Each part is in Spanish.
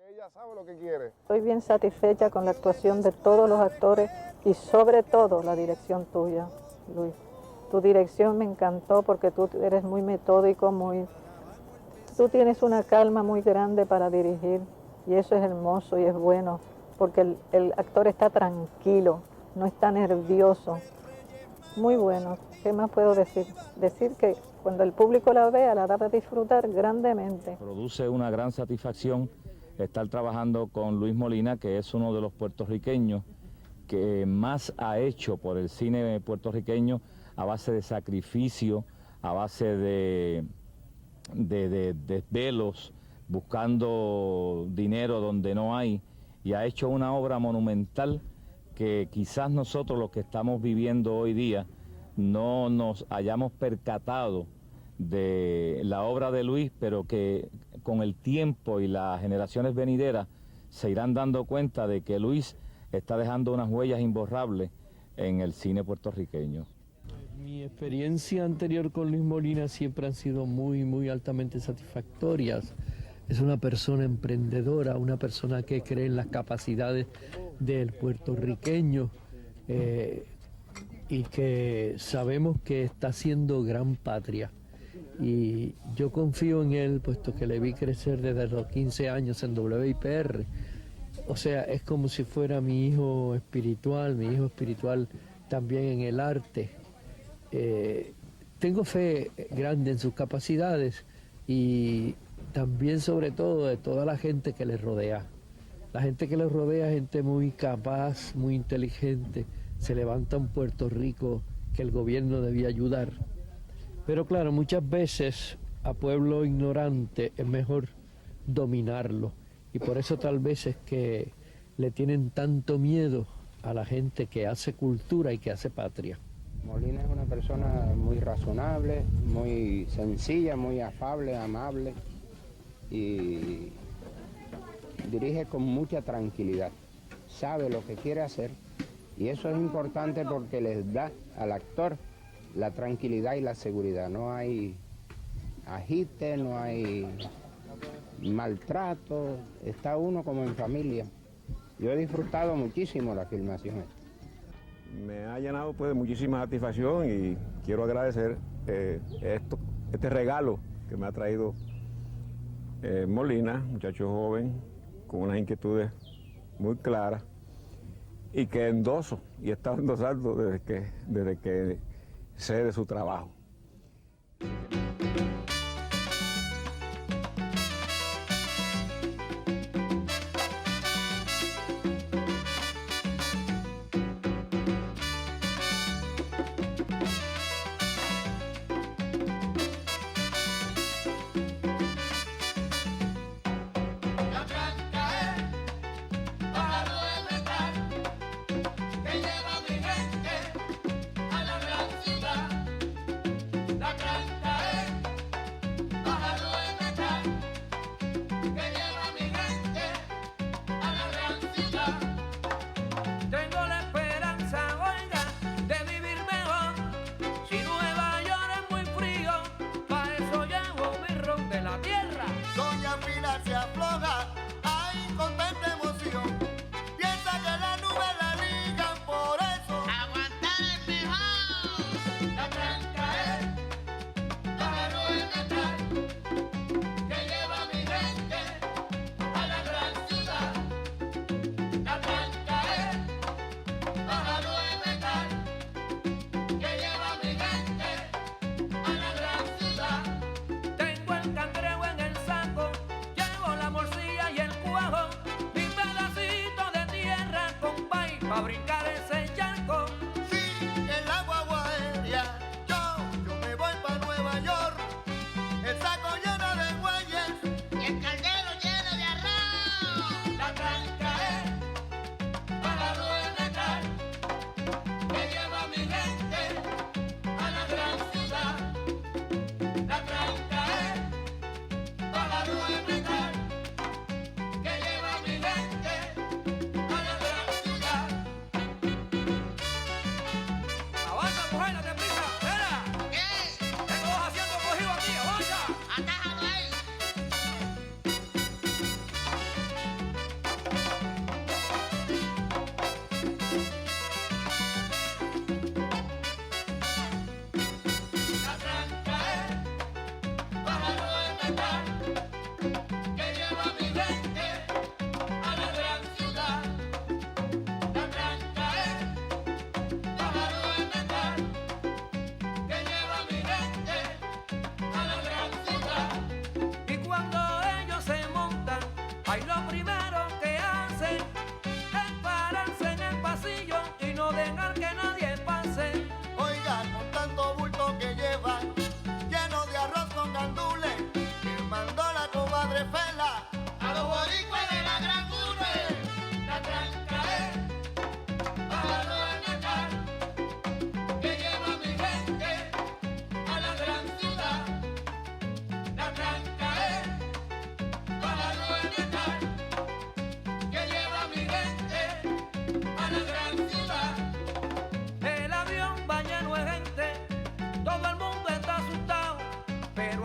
Ella sabe lo que quiere. Estoy bien satisfecha con la actuación de todos los actores y sobre todo la dirección tuya, Luis. Tu dirección me encantó porque tú eres muy metódico, tú tienes una calma muy grande para dirigir y eso es hermoso y es bueno porque el actor está tranquilo, no está nervioso. Muy bueno. ¿Qué más puedo decir? Decir que cuando el público la vea la va a disfrutar grandemente. Produce una gran satisfacción estar trabajando con Luis Molina, que es uno de los puertorriqueños que más ha hecho por el cine puertorriqueño a base de sacrificio, a base de desvelos, buscando dinero donde no hay, y ha hecho una obra monumental que quizás nosotros los que estamos viviendo hoy día no nos hayamos percatado de la obra de Luis, pero que con el tiempo y las generaciones venideras se irán dando cuenta de que Luis está dejando unas huellas imborrables en el cine puertorriqueño. Mi experiencia anterior con Luis Molina siempre han sido muy altamente satisfactorias. Es una persona emprendedora, una persona que cree en las capacidades del puertorriqueño y que sabemos que está haciendo gran patria. Y yo confío en él, puesto que le vi crecer desde los 15 años en WIPR. O sea, es como si fuera mi hijo espiritual también en el arte. Tengo fe grande en sus capacidades y también sobre todo de toda la gente que le rodea. La gente que le rodea es gente muy capaz, muy inteligente, se levanta un Puerto Rico que el gobierno debía ayudar. Pero claro, muchas veces a pueblo ignorante es mejor dominarlo, y por eso tal vez es que le tienen tanto miedo a la gente que hace cultura y que hace patria. Molina es una persona muy razonable, muy sencilla, muy afable, amable, y dirige con mucha tranquilidad, sabe lo que quiere hacer, y eso es importante porque les da al actor la tranquilidad y la seguridad. No hay agite, no hay maltrato, está uno como en familia. Yo he disfrutado muchísimo la filmación. Me ha llenado pues de muchísima satisfacción y quiero agradecer este regalo que me ha traído Molina, muchacho joven, con unas inquietudes muy claras y que endoso y he estado endosando desde que sé de su trabajo.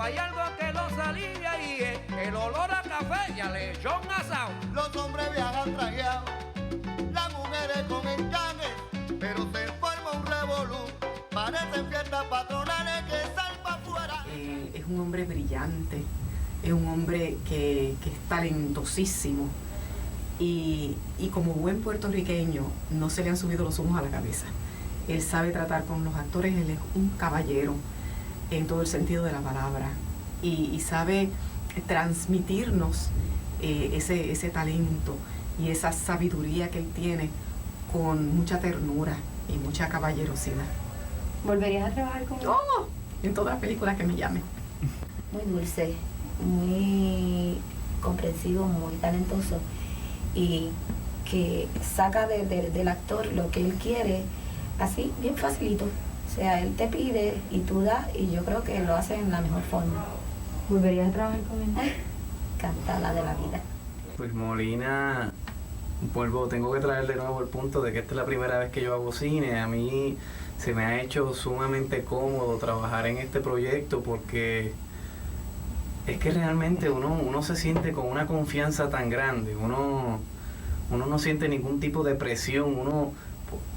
Hay algo que los alivia y es el olor a café y a lechón asado. Los hombres viajan trajeados, las mujeres con encajes, pero se forma un revolú. Parecen fiestas patronales que salpa afuera. Es un hombre brillante, es un hombre que es talentosísimo y como buen puertorriqueño no se le han subido los humos a la cabeza. Él sabe tratar con los actores, él es un caballero en todo el sentido de la palabra y sabe transmitirnos ese talento y esa sabiduría que él tiene con mucha ternura y mucha caballerosidad. ¿Volverías a trabajar con él? ¡Oh! En todas las películas que me llamen. Muy dulce, muy comprensivo, muy talentoso y que saca del actor lo que él quiere así, bien facilito. O sea, él te pide y tú das y yo creo que lo hace en la mejor forma. ¿Volverías a trabajar con él? Cantada de la vida. Pues Molina, tengo que traer de nuevo el punto de que esta es la primera vez que yo hago cine. A mí se me ha hecho sumamente cómodo trabajar en este proyecto porque es que realmente uno se siente con una confianza tan grande, uno no siente ningún tipo de presión, uno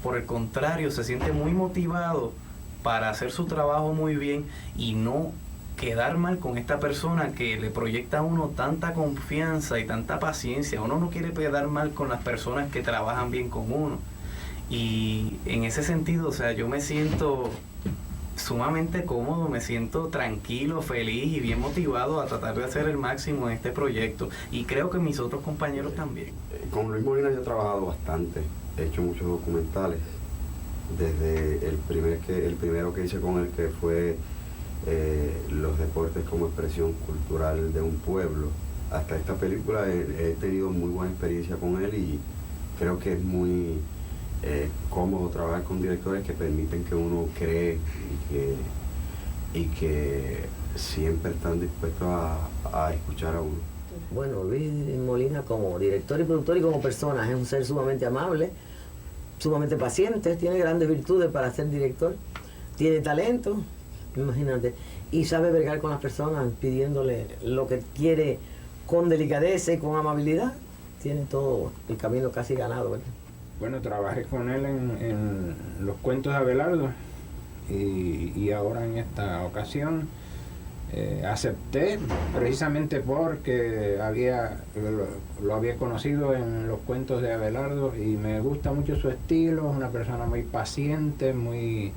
por el contrario se siente muy motivado para hacer su trabajo muy bien y no quedar mal con esta persona que le proyecta a uno tanta confianza y tanta paciencia. Uno no quiere quedar mal con las personas que trabajan bien con uno. Y en ese sentido, o sea, yo me siento sumamente cómodo, me siento tranquilo, feliz y bien motivado a tratar de hacer el máximo en este proyecto. Y creo que mis otros compañeros también. Con Luis Molina yo he trabajado bastante, he hecho muchos documentales. Desde el primero que hice con él, que fue los deportes como expresión cultural de un pueblo, hasta esta película he tenido muy buena experiencia con él y creo que es muy cómodo trabajar con directores que permiten que uno cree y que siempre están dispuestos a escuchar a uno. Bueno, Luis Molina como director y productor y como persona es un ser sumamente amable, sumamente paciente, tiene grandes virtudes para ser director, tiene talento, imagínate, y sabe bregar con las personas pidiéndole lo que quiere con delicadeza y con amabilidad. Tiene todo el camino casi ganado, ¿verdad? Bueno, trabajé con él en los cuentos de Abelardo y ahora en esta ocasión acepté precisamente porque lo había conocido en los cuentos de Abelardo y me gusta mucho su estilo. Es una persona muy paciente, muy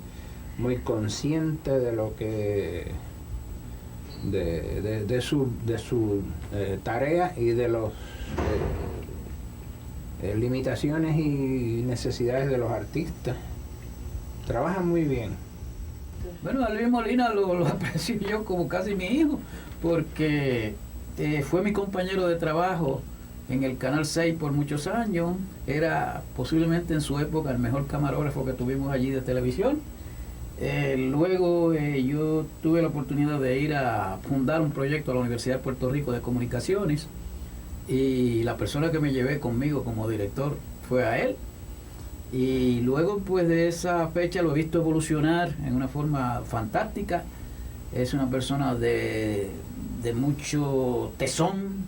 consciente de lo que de su tarea y de los limitaciones y necesidades de los artistas. Trabaja muy bien. Bueno, a Luis Molina lo aprecio yo como casi mi hijo, porque fue mi compañero de trabajo en el Canal 6 por muchos años. Era posiblemente en su época el mejor camarógrafo que tuvimos allí de televisión. Luego yo tuve la oportunidad de ir a fundar un proyecto a la Universidad de Puerto Rico de Comunicaciones y la persona que me llevé conmigo como director fue a él. Y luego pues de esa fecha lo he visto evolucionar en una forma fantástica. Es una persona de mucho tesón,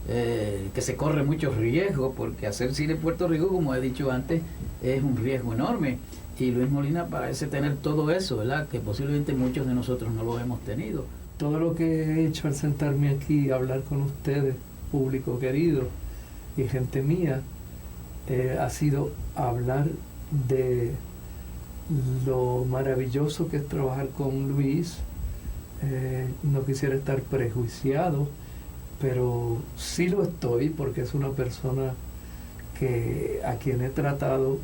que se corre muchos riesgos, porque hacer cine en Puerto Rico, como he dicho antes, es un riesgo enorme. Y Luis Molina parece tener todo eso, ¿verdad? Que posiblemente muchos de nosotros no lo hemos tenido. Todo lo que he hecho al sentarme aquí a hablar con ustedes, público querido y gente mía, ha sido hablar de lo maravilloso que es trabajar con Luis. No quisiera estar prejuiciado, pero sí lo estoy porque es una persona a quien he tratado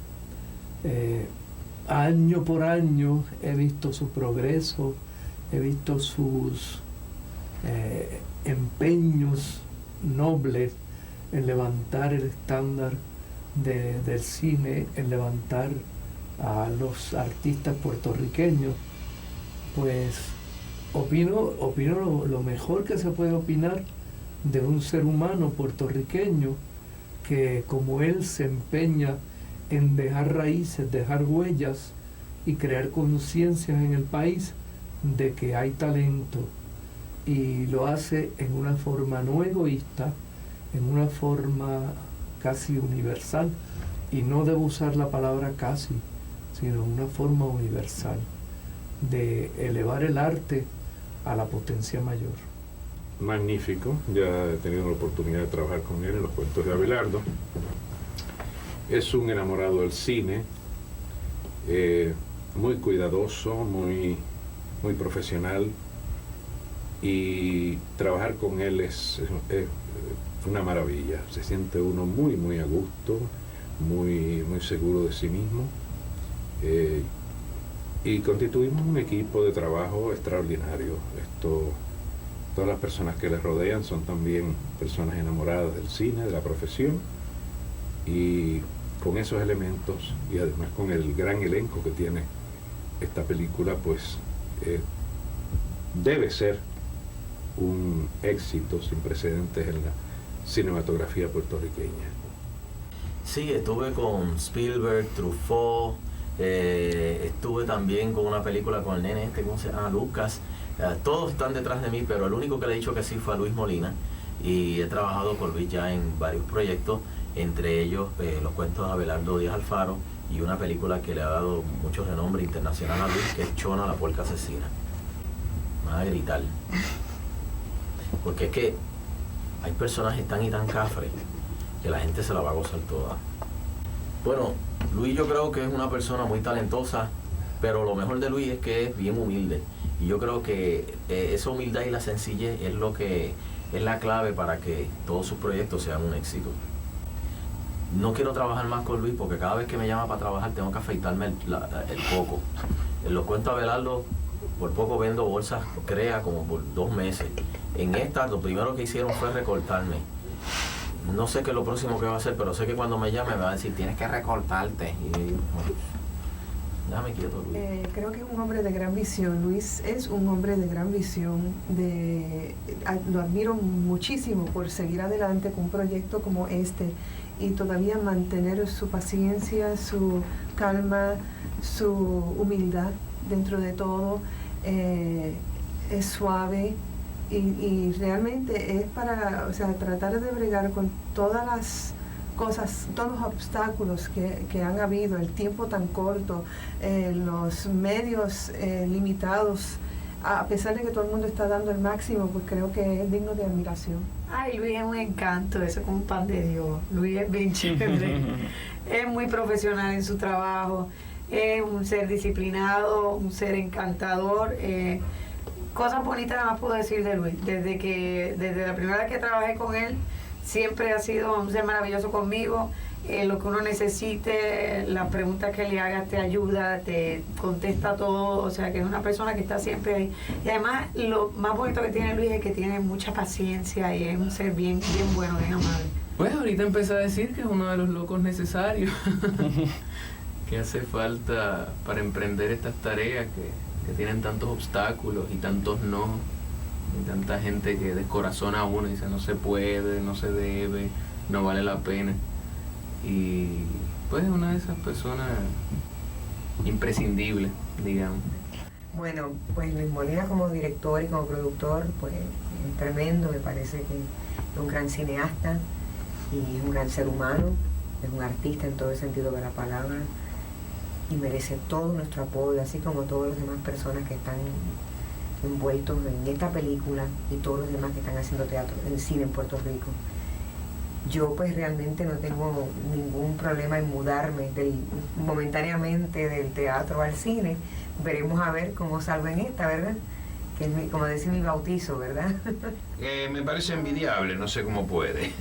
año por año. He visto su progreso, he visto sus empeños nobles en levantar el estándar del cine, en levantar a los artistas puertorriqueños. Pues opino lo mejor que se puede opinar de un ser humano puertorriqueño que como él se empeña en dejar raíces, dejar huellas y crear conciencias en el país de que hay talento, y lo hace en una forma no egoísta, en una forma casi universal, y no debo usar la palabra casi, sino una forma universal de elevar el arte a la potencia mayor. Magnífico, ya he tenido la oportunidad de trabajar con él en los cuentos de Abelardo. Es un enamorado del cine, muy cuidadoso, muy profesional, y trabajar con él es una maravilla. Se siente uno muy a gusto, muy seguro de sí mismo. Y constituimos un equipo de trabajo extraordinario. Todas las personas que les rodean son también personas enamoradas del cine, de la profesión, y con esos elementos y además con el gran elenco que tiene esta película, pues debe ser un éxito sin precedentes en la cinematografía puertorriqueña. Sí, estuve con Spielberg, Truffaut, estuve también con una película con el nene ¿cómo se llama? Lucas. Todos están detrás de mí, pero el único que le he dicho que sí fue a Luis Molina, y he trabajado con Luis ya en varios proyectos, entre ellos los cuentos de Abelardo Díaz Alfaro y una película que le ha dado mucho renombre internacional a Luis, que es Chona, la puerca asesina. Me va a gritar, porque es que hay personajes tan y tan cafres que la gente se la va a gozar toda. Bueno, Luis yo creo que es una persona muy talentosa, pero lo mejor de Luis es que es bien humilde, y yo creo que esa humildad y la sencillez es lo que es la clave para que todos sus proyectos sean un éxito. No quiero trabajar más con Luis porque cada vez que me llama para trabajar tengo que afeitarme el coco. En los cuentos de Abelardo por poco vendo bolsas Crea como por 2 meses. En esta lo primero que hicieron fue recortarme. No sé qué es lo próximo que va a hacer, pero sé que cuando me llame me va a decir tienes que recortarte. Y yo, déjame quieto, Luis. Creo que es un hombre de gran visión. Luis es un hombre de gran visión. Lo admiro muchísimo por seguir adelante con un proyecto como este y todavía mantener su paciencia, su calma, su humildad dentro de todo. Es suave y realmente es para, o sea, tratar de bregar con todas las cosas, todos los obstáculos que han habido, el tiempo tan corto, los medios limitados, a pesar de que todo el mundo está dando el máximo, pues creo que es digno de admiración. Ay, Luis es un encanto, eso es como un pan de Dios. Luis es bien chévere, es muy profesional en su trabajo, es un ser disciplinado, un ser encantador. Cosas bonitas nada más puedo decir de Luis. Desde la primera vez que trabajé con él, siempre ha sido un ser maravilloso conmigo. Lo que uno necesite, las preguntas que le hagas te ayuda, te contesta todo, o sea que es una persona que está siempre ahí. Y además lo más bonito que tiene Luis es que tiene mucha paciencia y es un ser bien bueno, bien amable. Pues ahorita empecé a decir que es uno de los locos necesarios que hace falta para emprender estas tareas que tienen tantos obstáculos y tantos no, y tanta gente que descorazona a uno y dice no se puede, no se debe, no vale la pena. Y pues es una de esas personas imprescindibles, digamos. Bueno, pues Luis Molina como director y como productor, pues es tremendo, me parece que es un gran cineasta y es un gran ser humano, es un artista en todo el sentido de la palabra y merece todo nuestro apoyo, así como todas las demás personas que están envueltos en esta película y todos los demás que están haciendo teatro en cine en Puerto Rico. Yo pues realmente no tengo ningún problema en mudarme momentáneamente del teatro al cine. Veremos a ver cómo salgo en esta, ¿verdad? Que es como decir mi bautizo, ¿verdad? Me parece envidiable, no sé cómo puede.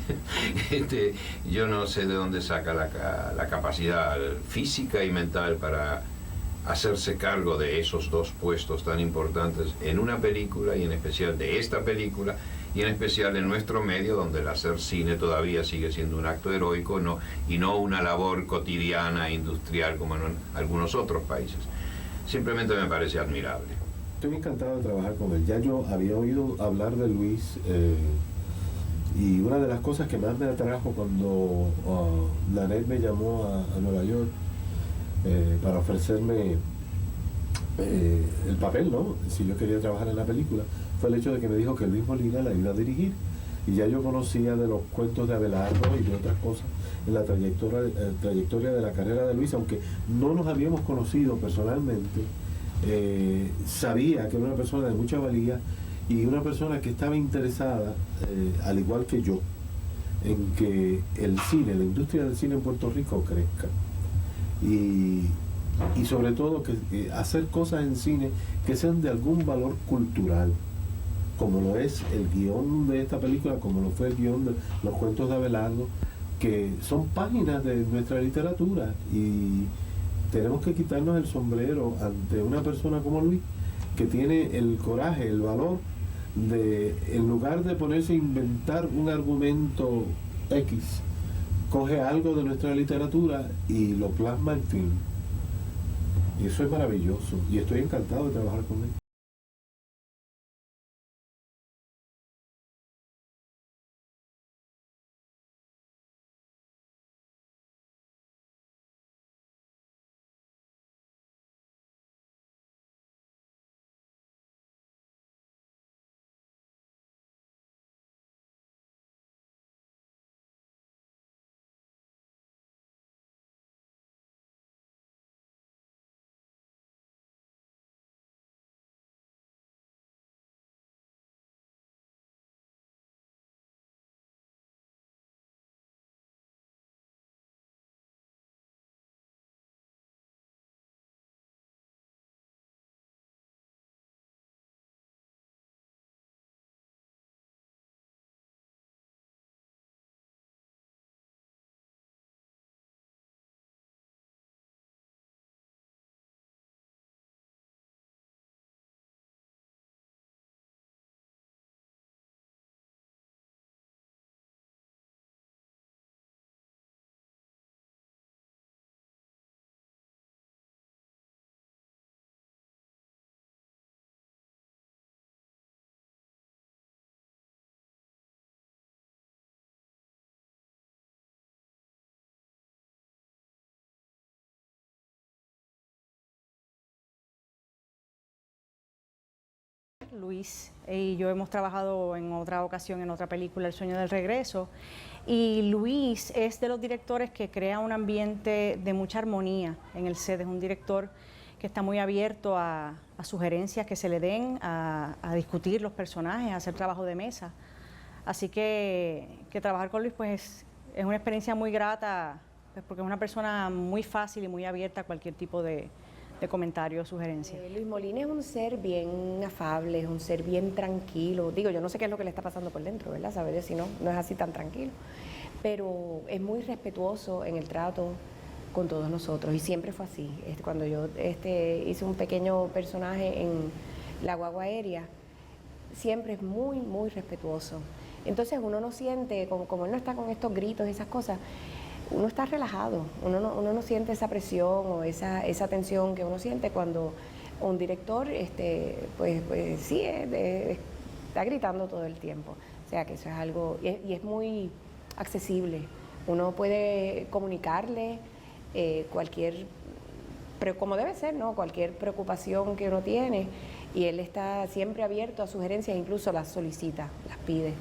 Yo no sé de dónde saca la capacidad física y mental para hacerse cargo de esos 2 puestos tan importantes en una película y en especial de esta película y en especial en nuestro medio donde el hacer cine todavía sigue siendo un acto heroico y no una labor cotidiana industrial como en algunos otros países. Simplemente me parece admirable. Estoy encantado de trabajar con él. Ya yo había oído hablar de Luis y una de las cosas que más me atrajo cuando Lanet me llamó a Nueva York para ofrecerme el papel, ¿no? Si yo quería trabajar en la película, fue el hecho de que me dijo que Luis Molina la iba a dirigir. Y ya yo conocía de los cuentos de Abelardo y de otras cosas en la trayectoria de la carrera de Luis, aunque no nos habíamos conocido personalmente. Sabía que era una persona de mucha valía y una persona que estaba interesada, al igual que yo, en que el cine, la industria del cine en Puerto Rico crezca y sobre todo que hacer cosas en cine que sean de algún valor cultural, como lo es el guión de esta película, como lo fue el guión de los cuentos de Abelardo, que son páginas de nuestra literatura y tenemos que quitarnos el sombrero ante una persona como Luis, que tiene el coraje, el valor de, en lugar de ponerse a inventar un argumento X, coge algo de nuestra literatura y lo plasma en film. Y eso es maravilloso, y estoy encantado de trabajar con él. Luis y yo hemos trabajado en otra ocasión en otra película, El sueño del regreso, y Luis es de los directores que crea un ambiente de mucha armonía en el set. Es un director que está muy abierto a sugerencias que se le den, a discutir los personajes, a hacer trabajo de mesa. Así que trabajar con Luis pues es una experiencia muy grata, pues, porque es una persona muy fácil y muy abierta a cualquier tipo de comentario o sugerencia. Luis Molina es un ser bien afable, es un ser bien tranquilo. Digo, yo no sé qué es lo que le está pasando por dentro, ¿verdad? Saber si no es así tan tranquilo. Pero es muy respetuoso en el trato con todos nosotros y siempre fue así. Cuando yo hice un pequeño personaje en La Guagua Aérea, siempre es muy, muy respetuoso. Entonces uno no siente, como él no está con estos gritos y esas cosas, uno está relajado, uno no siente esa presión o esa tensión que uno siente cuando un director pues sí está gritando todo el tiempo. O sea que eso es algo, y es muy accesible. Uno puede comunicarle pero como debe ser, ¿no? Cualquier preocupación que uno tiene, y él está siempre abierto a sugerencias, incluso las solicita, las pide.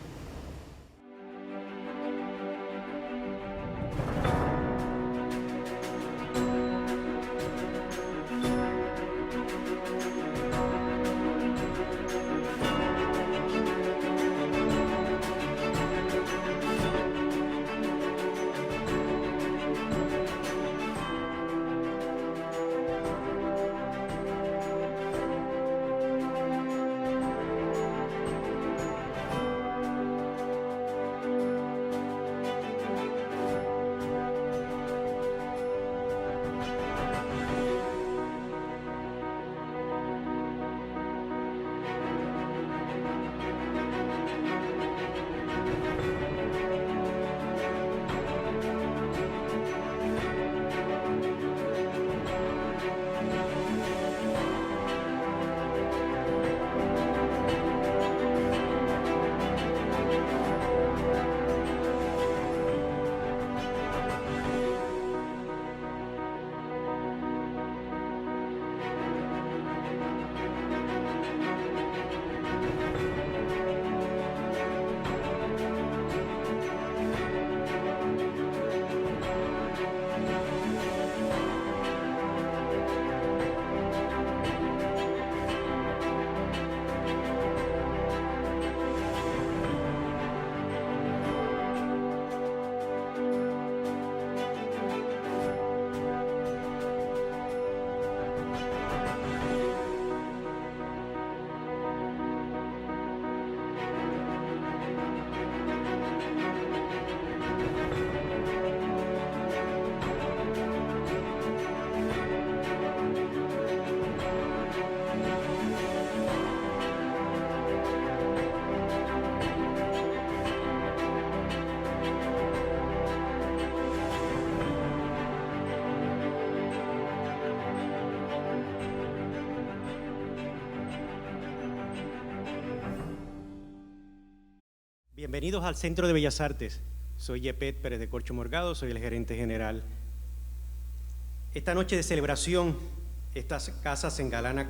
Bienvenidos al Centro de Bellas Artes. Soy Yepet Pérez de Corcho Morgado, soy el gerente general. Esta noche de celebración, esta casa se engalana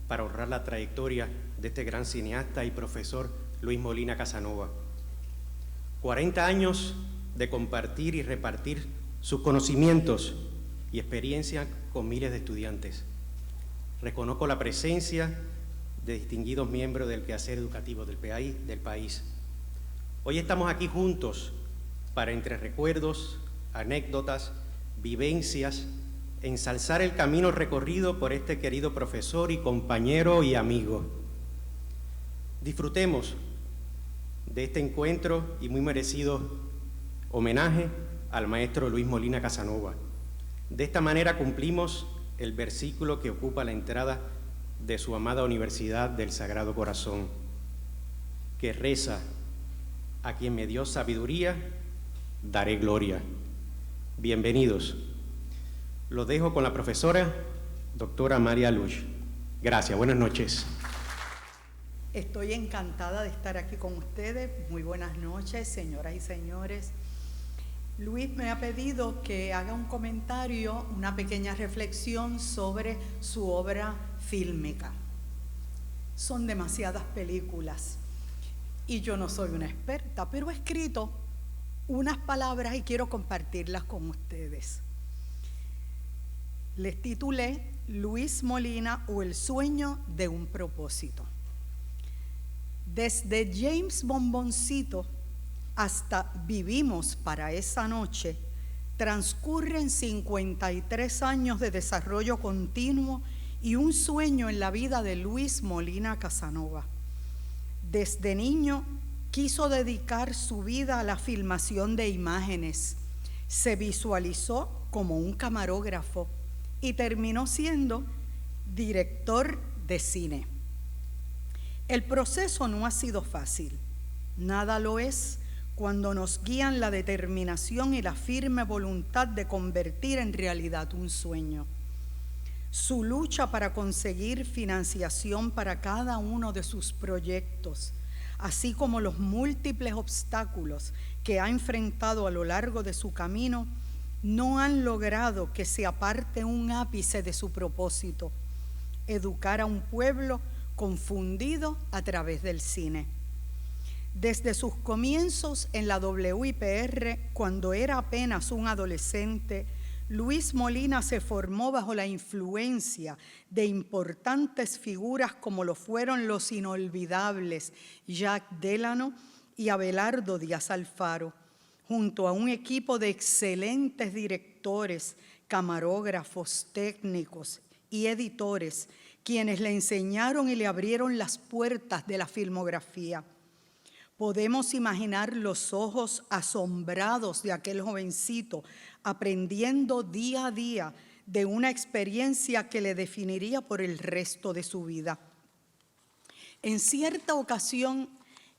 para honrar la trayectoria de este gran cineasta y profesor Luis Molina Casanova. 40 años de compartir y repartir sus conocimientos y experiencia con miles de estudiantes. Reconozco la presencia de distinguidos miembros del quehacer educativo del país. Hoy estamos aquí juntos para, entre recuerdos, anécdotas, vivencias, ensalzar el camino recorrido por este querido profesor y compañero y amigo. Disfrutemos de este encuentro y muy merecido homenaje al maestro Luis Molina Casanova. De esta manera cumplimos el versículo que ocupa la entrada de su amada Universidad del Sagrado Corazón, que reza: a quien me dio sabiduría, daré gloria. Bienvenidos. Los dejo con la profesora, doctora María Luch. Gracias, buenas noches. Estoy encantada de estar aquí con ustedes. Muy buenas noches, señoras y señores. Luis me ha pedido que haga un comentario, una pequeña reflexión sobre su obra fílmica. Son demasiadas películas y yo no soy una experta, pero he escrito unas palabras y quiero compartirlas con ustedes. Les titulé Luis Molina o el sueño de un propósito. Desde James Bomboncito hasta Vivimos para esa noche, transcurren 53 años de desarrollo continuo y un sueño en la vida de Luis Molina Casanova. Desde niño quiso dedicar su vida a la filmación de imágenes. Se visualizó como un camarógrafo y terminó siendo director de cine. El proceso no ha sido fácil. Nada lo es cuando nos guían la determinación y la firme voluntad de convertir en realidad un sueño. Su lucha para conseguir financiación para cada uno de sus proyectos, así como los múltiples obstáculos que ha enfrentado a lo largo de su camino, no han logrado que se aparte un ápice de su propósito: educar a un pueblo confundido a través del cine. Desde sus comienzos en la WIPR, cuando era apenas un adolescente, Luis Molina se formó bajo la influencia de importantes figuras como lo fueron los inolvidables Jacques Delano y Abelardo Díaz Alfaro, junto a un equipo de excelentes directores, camarógrafos, técnicos y editores, quienes le enseñaron y le abrieron las puertas de la filmografía. Podemos imaginar los ojos asombrados de aquel jovencito aprendiendo día a día de una experiencia que le definiría por el resto de su vida. En cierta ocasión,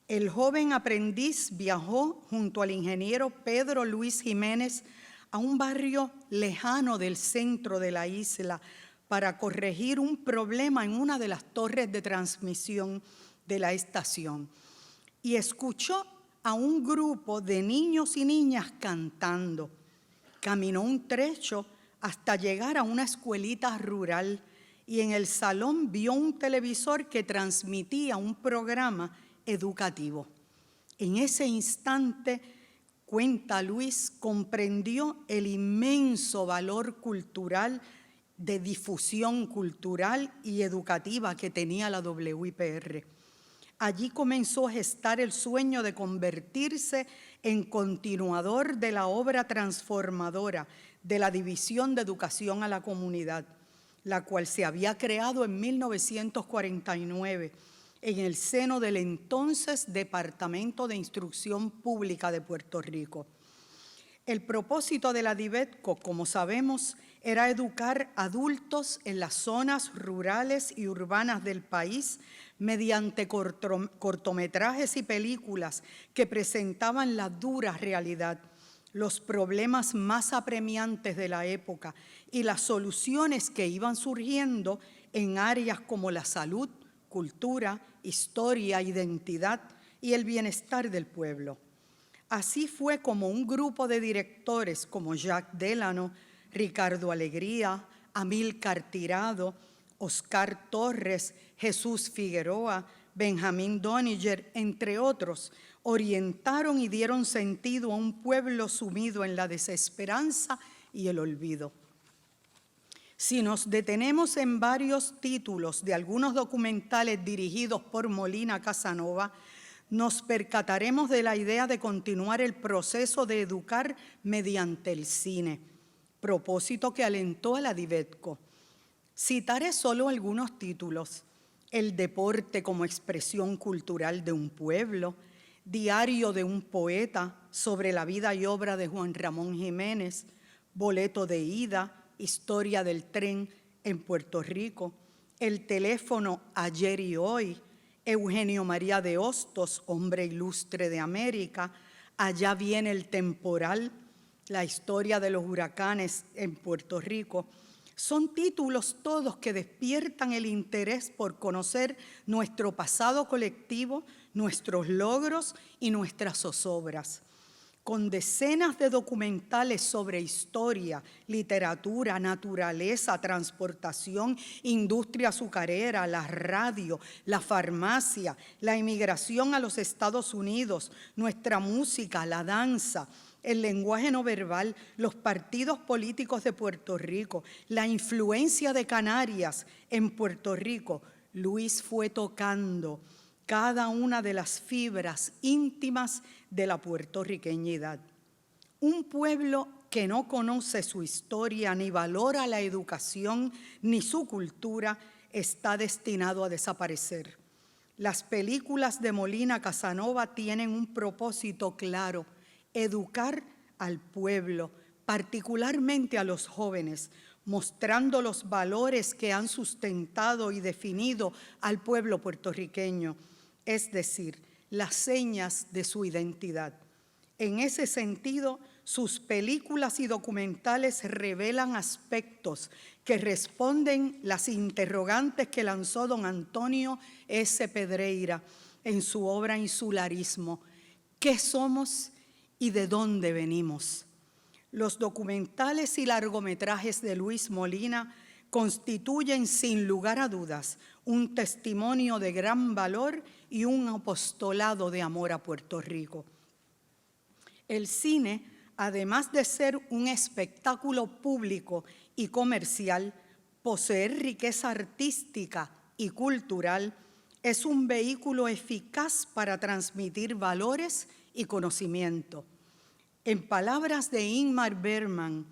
el joven aprendiz viajó junto al ingeniero Pedro Luis Jiménez a un barrio lejano del centro de la isla para corregir un problema en una de las torres de transmisión de la estación. Y escuchó a un grupo de niños y niñas cantando. Caminó un trecho hasta llegar a una escuelita rural y en el salón vio un televisor que transmitía un programa educativo. En ese instante, cuenta Luis, comprendió el inmenso valor cultural, de difusión cultural y educativa que tenía la WIPR. Allí comenzó a gestar el sueño de convertirse en continuador de la obra transformadora de la División de Educación a la Comunidad, la cual se había creado en 1949 en el seno del entonces Departamento de Instrucción Pública de Puerto Rico. El propósito de la DIVETCO, como sabemos, era educar adultos en las zonas rurales y urbanas del país mediante cortometrajes y películas que presentaban la dura realidad, los problemas más apremiantes de la época y las soluciones que iban surgiendo en áreas como la salud, cultura, historia, identidad y el bienestar del pueblo. Así fue como un grupo de directores como Jacques Delano, Ricardo Alegría, Amílcar Tirado, Oscar Torres, Jesús Figueroa, Benjamín Doniger, entre otros, orientaron y dieron sentido a un pueblo sumido en la desesperanza y el olvido. Si nos detenemos en varios títulos de algunos documentales dirigidos por Molina Casanova, nos percataremos de la idea de continuar el proceso de educar mediante el cine, propósito que alentó a la Divetco. Citaré solo algunos títulos: El deporte como expresión cultural de un pueblo, Diario de un poeta, sobre la vida y obra de Juan Ramón Jiménez, Boleto de ida, Historia del tren en Puerto Rico, El teléfono ayer y hoy, Eugenio María de Hostos, hombre ilustre de América, Allá viene el temporal, la historia de los huracanes en Puerto Rico. Son títulos todos que despiertan el interés por conocer nuestro pasado colectivo, nuestros logros y nuestras zozobras. Con decenas de documentales sobre historia, literatura, naturaleza, transportación, industria azucarera, la radio, la farmacia, la inmigración a los Estados Unidos, nuestra música, la danza, el lenguaje no verbal, los partidos políticos de Puerto Rico, la influencia de Canarias en Puerto Rico, Luis fue tocando cada una de las fibras íntimas de la puertorriqueñidad. Un pueblo que no conoce su historia ni valora la educación ni su cultura está destinado a desaparecer. Las películas de Molina Casanova tienen un propósito claro: educar al pueblo, particularmente a los jóvenes, mostrando los valores que han sustentado y definido al pueblo puertorriqueño, es decir, las señas de su identidad. En ese sentido, sus películas y documentales revelan aspectos que responden las interrogantes que lanzó don Antonio S. Pedreira en su obra Insularismo: ¿qué somos y de dónde venimos? Los documentales y largometrajes de Luis Molina constituyen sin lugar a dudas un testimonio de gran valor y un apostolado de amor a Puerto Rico. El cine, además de ser un espectáculo público y comercial, poseer riqueza artística y cultural, es un vehículo eficaz para transmitir valores y conocimiento. En palabras de Ingmar Bergman,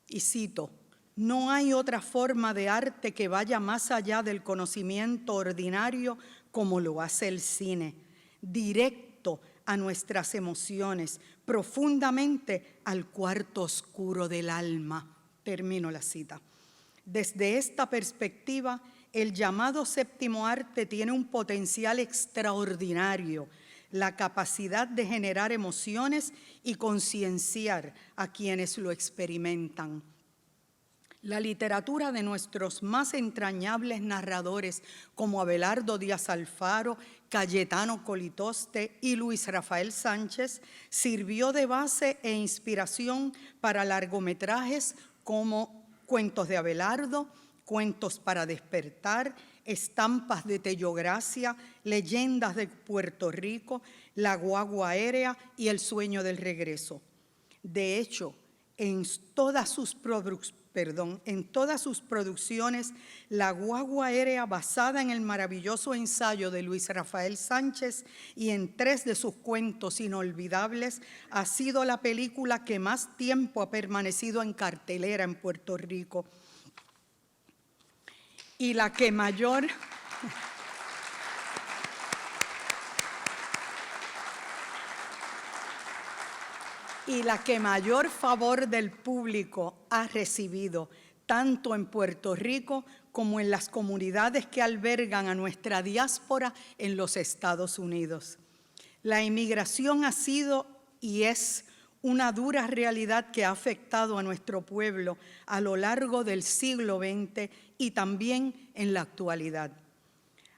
y cito: no hay otra forma de arte que vaya más allá del conocimiento ordinario como lo hace el cine, directo a nuestras emociones, profundamente al cuarto oscuro del alma. Termino la cita. Desde esta perspectiva, el llamado séptimo arte tiene un potencial extraordinario: la capacidad de generar emociones y concienciar a quienes lo experimentan. La literatura de nuestros más entrañables narradores, como Abelardo Díaz Alfaro, Cayetano Colitoste y Luis Rafael Sánchez, sirvió de base e inspiración para largometrajes como Cuentos de Abelardo, Cuentos para despertar, Estampas de Tello Gracia, Leyendas de Puerto Rico, La guagua aérea y El sueño del regreso. De hecho, en todas sus producciones, La guagua aérea, basada en el maravilloso ensayo de Luis Rafael Sánchez y en 3 de sus cuentos inolvidables, ha sido la película que más tiempo ha permanecido en cartelera en Puerto Rico y la que mayor favor del público ha recibido, tanto en Puerto Rico como en las comunidades que albergan a nuestra diáspora en los Estados Unidos. La inmigración ha sido y es una dura realidad que ha afectado a nuestro pueblo a lo largo del siglo XX y también en la actualidad.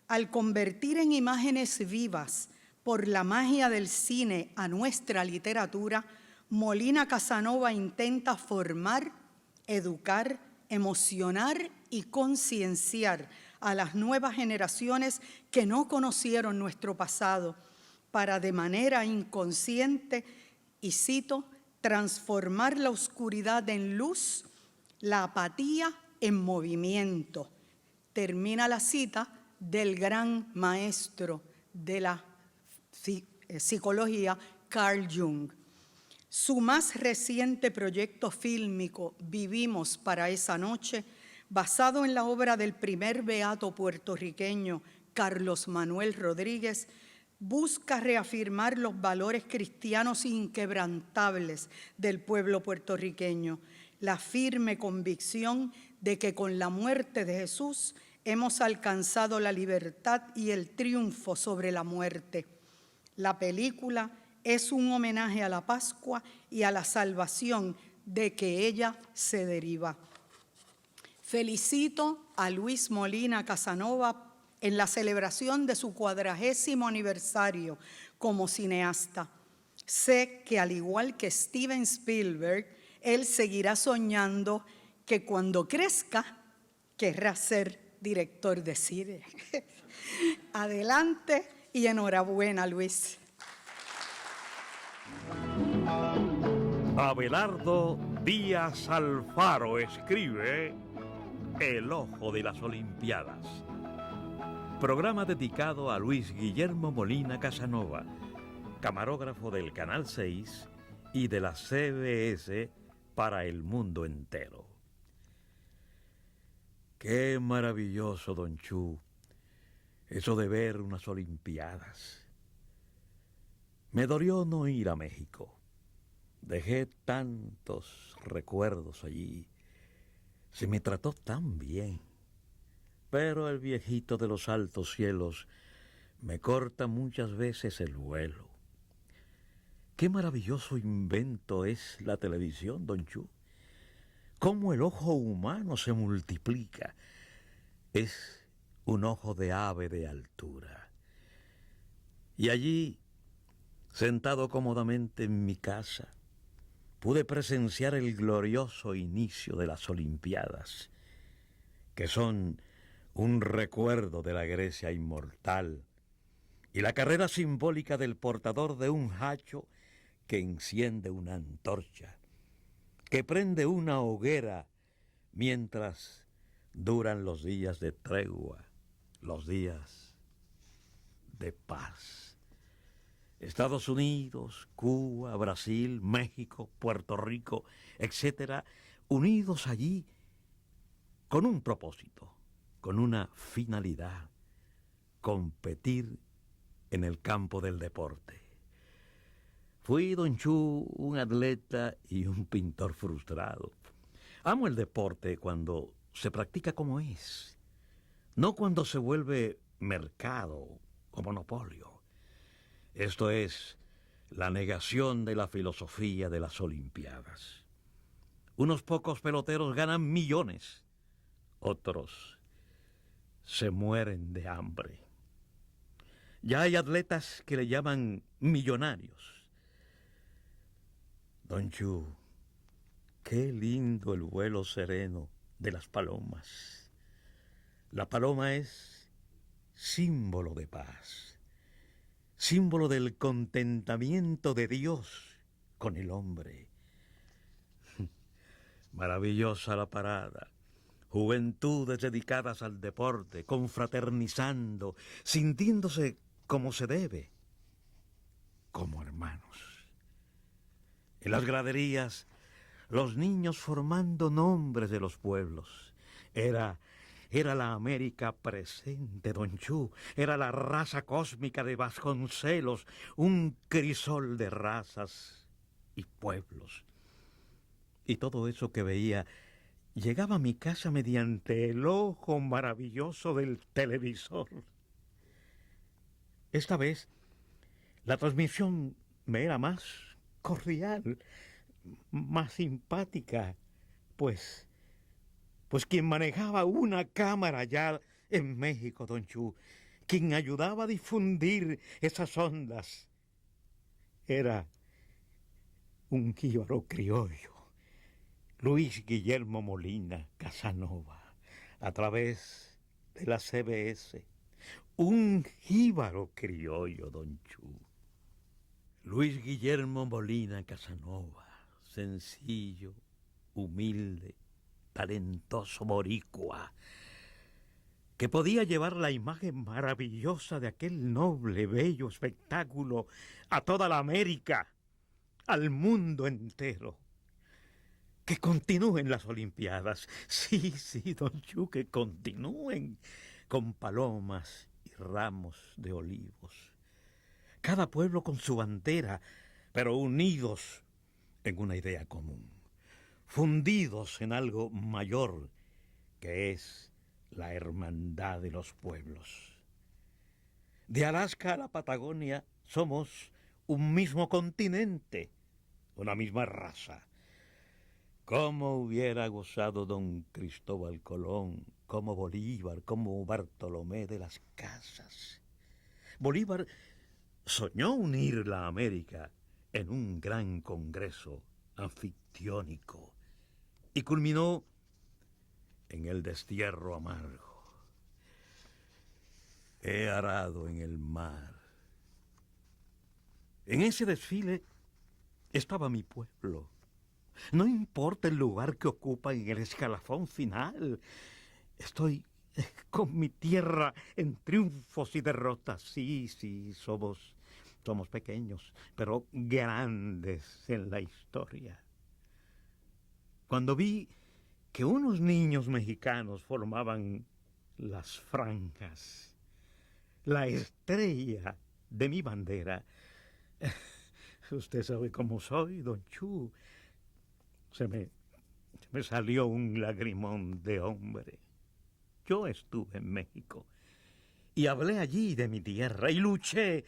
Al convertir en imágenes vivas por la magia del cine a nuestra literatura, Molina Casanova intenta formar, educar, emocionar y concienciar a las nuevas generaciones que no conocieron nuestro pasado para de manera inconsciente, y cito, transformar la oscuridad en luz, la apatía en movimiento. Termina la cita del gran maestro de la psicología, Carl Jung. Su más reciente proyecto fílmico, Vivimos para esa noche, basado en la obra del primer beato puertorriqueño, Carlos Manuel Rodríguez, busca reafirmar los valores cristianos inquebrantables del pueblo puertorriqueño, la firme convicción de que con la muerte de Jesús hemos alcanzado la libertad y el triunfo sobre la muerte. La película es un homenaje a la Pascua y a la salvación de que ella se deriva. Felicito a Luis Molina Casanova en la celebración de su 40º aniversario como cineasta. Sé que al igual que Steven Spielberg, él seguirá soñando que cuando crezca querrá ser director de cine. Adelante y enhorabuena, Luis. Abelardo Díaz Alfaro escribe El Ojo de las Olimpiadas. Programa dedicado a Luis Guillermo Molina Casanova, camarógrafo del Canal 6 y de la CBS para el mundo entero. Qué maravilloso, don Chu, eso de ver unas Olimpiadas. Me dolió no ir a México. Dejé tantos recuerdos allí. Se me trató tan bien. Pero el viejito de los altos cielos me corta muchas veces el vuelo. Qué maravilloso invento es la televisión, don Chu. Cómo el ojo humano se multiplica. Es un ojo de ave de altura. Y allí, sentado cómodamente en mi casa, pude presenciar el glorioso inicio de las Olimpiadas, que son un recuerdo de la Grecia inmortal, y la carrera simbólica del portador de un hacho que enciende una antorcha, que prende una hoguera mientras duran los días de tregua, los días de paz. Estados Unidos, Cuba, Brasil, México, Puerto Rico, etcétera, unidos allí con un propósito, con una finalidad: competir en el campo del deporte. Fui, don Chu, un atleta y un pintor frustrado. Amo el deporte cuando se practica como es, no cuando se vuelve mercado o monopolio. Esto es la negación de la filosofía de las Olimpiadas. Unos pocos peloteros ganan millones, otros se mueren de hambre. Ya hay atletas que le llaman millonarios. Don Chu, qué lindo el vuelo sereno de las palomas. La paloma es símbolo de paz, símbolo del contentamiento de Dios con el hombre. Maravillosa la parada. Juventudes dedicadas al deporte, confraternizando, sintiéndose como se debe, como hermanos. En las graderías, los niños formando nombres de los pueblos. Era la América presente, don Chu. Era la raza cósmica de Vasconcelos, un crisol de razas y pueblos. Y todo eso que veía llegaba a mi casa mediante el ojo maravilloso del televisor. Esta vez, la transmisión me era más cordial, más simpática, pues quien manejaba una cámara allá en México, don Chu, quien ayudaba a difundir esas ondas, era un jíbaro criollo, Luis Guillermo Molina Casanova, a través de la CBS. Un jíbaro criollo, don Chu. Luis Guillermo Molina Casanova, sencillo, humilde, talentoso boricua, que podía llevar la imagen maravillosa de aquel noble, bello espectáculo a toda la América, al mundo entero. Que continúen las Olimpiadas. Sí, don Chu, que continúen con palomas y ramos de olivos. Cada pueblo con su bandera, pero unidos en una idea común. Fundidos en algo mayor, que es la hermandad de los pueblos. De Alaska a la Patagonia somos un mismo continente, una misma raza. ¿Cómo hubiera gozado don Cristóbal Colón, como Bolívar, como Bartolomé de las Casas? Bolívar soñó unir la América en un gran congreso anfictiónico y culminó en el destierro amargo. He arado en el mar. En ese desfile estaba mi pueblo. No importa el lugar que ocupa en el escalafón final. Estoy con mi tierra en triunfos y derrotas. Sí, somos pequeños, pero grandes en la historia. Cuando vi que unos niños mexicanos formaban las franjas, la estrella de mi bandera, usted sabe cómo soy, don Chu. Se me salió un lagrimón de hombre. Yo estuve en México y hablé allí de mi tierra y luché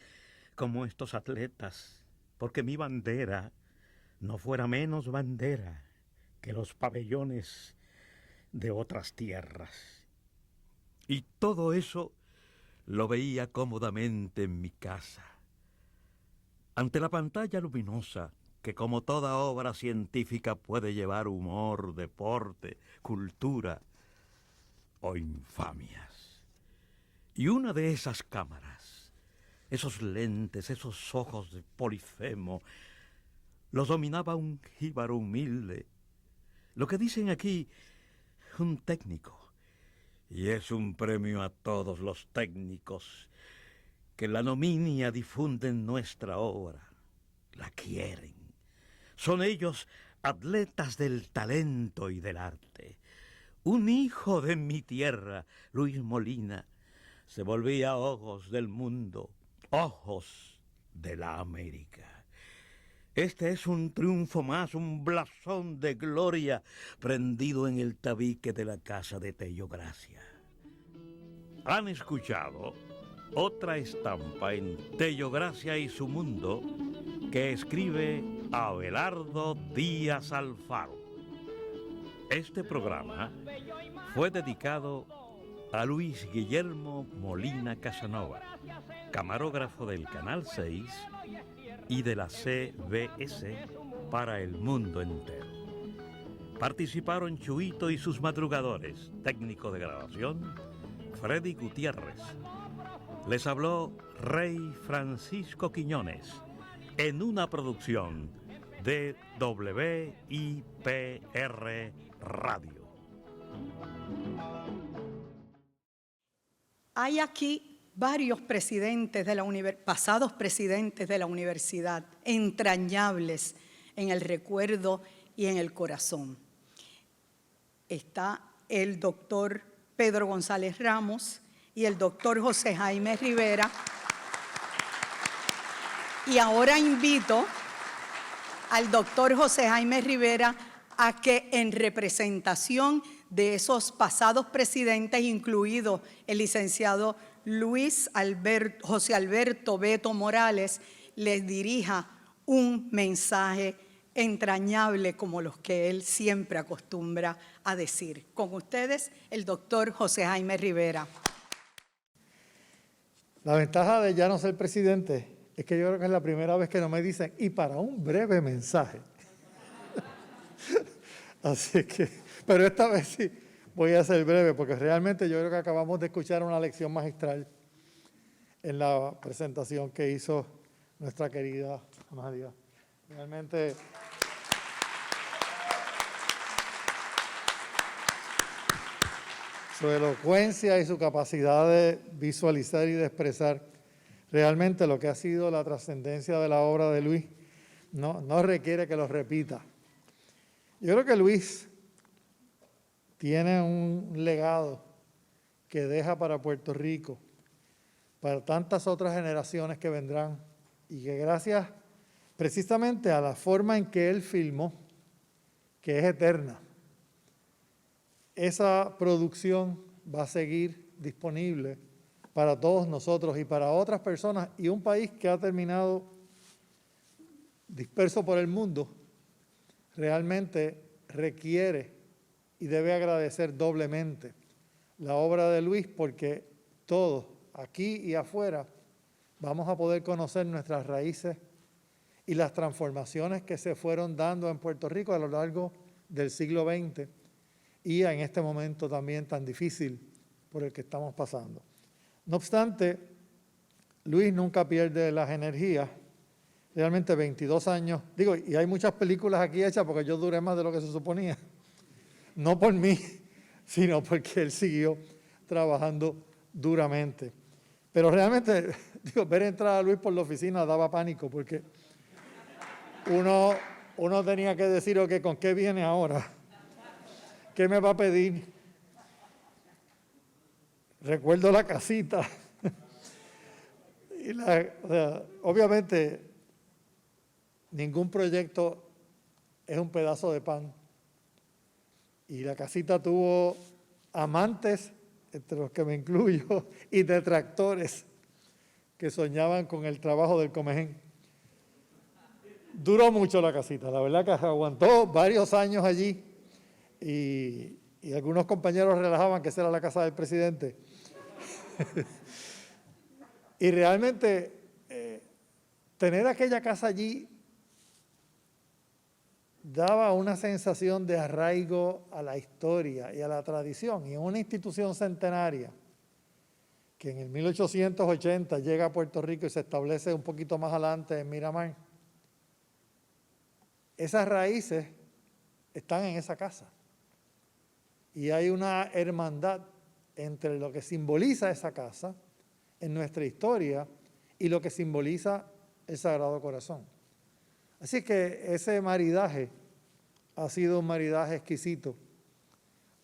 como estos atletas porque mi bandera no fuera menos bandera que los pabellones de otras tierras. Y todo eso lo veía cómodamente en mi casa, ante la pantalla luminosa que como toda obra científica puede llevar humor, deporte, cultura o infamias. Y una de esas cámaras, esos lentes, esos ojos de Polifemo, los dominaba un jíbaro humilde, lo que dicen aquí, un técnico. Y es un premio a todos los técnicos que la ignominia difunden nuestra obra, la quieren. Son ellos atletas del talento y del arte. Un hijo de mi tierra, Luis Molina, se volvía ojos del mundo, ojos de la América. Este es un triunfo más, un blasón de gloria prendido en el tabique de la casa de Tello Gracia. Han escuchado otra estampa en Tello Gracia y su mundo que escribe Abelardo Díaz Alfaro. Este programa fue dedicado a Luis Guillermo Molina Casanova, camarógrafo del Canal 6 y de la CBS para el mundo entero. Participaron Chuito y sus madrugadores, técnico de grabación, Freddy Gutiérrez. Les habló Rey Francisco Quiñones, en una producción de WIPR Radio. Hay aquí varios presidentes de la pasados presidentes de la universidad, entrañables en el recuerdo y en el corazón. Está el doctor Pedro González Ramos y el doctor José Jaime Rivera. Y ahora invito al doctor José Jaime Rivera a que en representación de esos pasados presidentes, incluido el licenciado José Alberto Beto Morales, les dirija un mensaje entrañable como los que él siempre acostumbra a decir. Con ustedes, el doctor José Jaime Rivera. La ventaja de ya no ser presidente es que yo creo que es la primera vez que no me dicen, y para un breve mensaje. Así que, pero esta vez sí voy a ser breve, porque realmente yo creo que acabamos de escuchar una lección magistral en la presentación que hizo nuestra querida Amalia. Realmente su elocuencia y su capacidad de visualizar y de expresar realmente lo que ha sido la trascendencia de la obra de Luis no requiere que lo repita. Yo creo que Luis tiene un legado que deja para Puerto Rico, para tantas otras generaciones que vendrán, y que gracias precisamente a la forma en que él filmó, que es eterna, esa producción va a seguir disponible para todos nosotros y para otras personas, y un país que ha terminado disperso por el mundo, realmente requiere y debe agradecer doblemente la obra de Luis, porque todos, aquí y afuera, vamos a poder conocer nuestras raíces y las transformaciones que se fueron dando en Puerto Rico a lo largo del siglo XX y en este momento también tan difícil por el que estamos pasando. No obstante, Luis nunca pierde las energías. Realmente 22 años, digo, y hay muchas películas aquí hechas porque yo duré más de lo que se suponía. No por mí, sino porque él siguió trabajando duramente. Pero realmente, digo, ver entrar a Luis por la oficina daba pánico, porque uno tenía que decir, ok, ¿con qué viene ahora? ¿Qué me va a pedir? Recuerdo la casita. Y obviamente, ningún proyecto es un pedazo de pan. Y la casita tuvo amantes, entre los que me incluyo, y detractores que soñaban con el trabajo del Comején. Duró mucho la casita, la verdad que aguantó varios años allí, y algunos compañeros relajaban que esa era la casa del presidente. Y realmente tener aquella casa allí daba una sensación de arraigo a la historia y a la tradición, y en una institución centenaria que en el 1880 llega a Puerto Rico y se establece un poquito más adelante en Miramar. Esas raíces están en esa casa, y hay una hermandad entre lo que simboliza esa casa en nuestra historia y lo que simboliza el Sagrado Corazón. Así que ese maridaje ha sido un maridaje exquisito,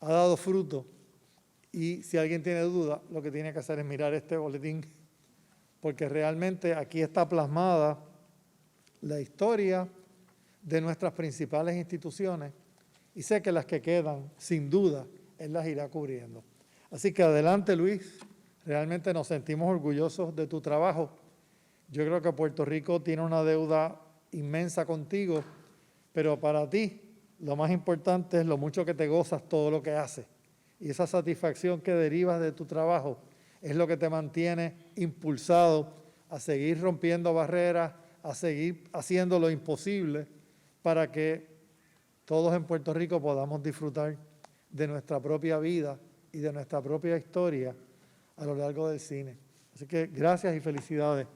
ha dado fruto, y si alguien tiene duda, lo que tiene que hacer es mirar este boletín, porque realmente aquí está plasmada la historia de nuestras principales instituciones, y sé que las que quedan, sin duda, él las irá cubriendo. Así que adelante, Luis, realmente nos sentimos orgullosos de tu trabajo. Yo creo que Puerto Rico tiene una deuda inmensa contigo, pero para ti lo más importante es lo mucho que te gozas todo lo que haces, y esa satisfacción que derivas de tu trabajo es lo que te mantiene impulsado a seguir rompiendo barreras, a seguir haciendo lo imposible para que todos en Puerto Rico podamos disfrutar de nuestra propia vida y de nuestra propia historia a lo largo del cine. Así que gracias y felicidades.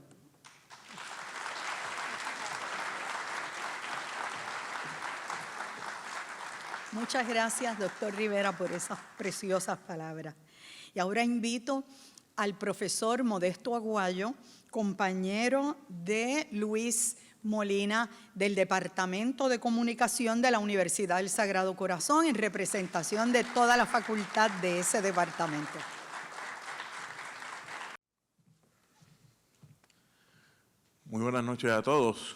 Muchas gracias, doctor Rivera, por esas preciosas palabras. Y ahora invito al profesor Modesto Aguayo, compañero de Luis Molina del Departamento de Comunicación de la Universidad del Sagrado Corazón, en representación de toda la facultad de ese departamento. Muy buenas noches a todos.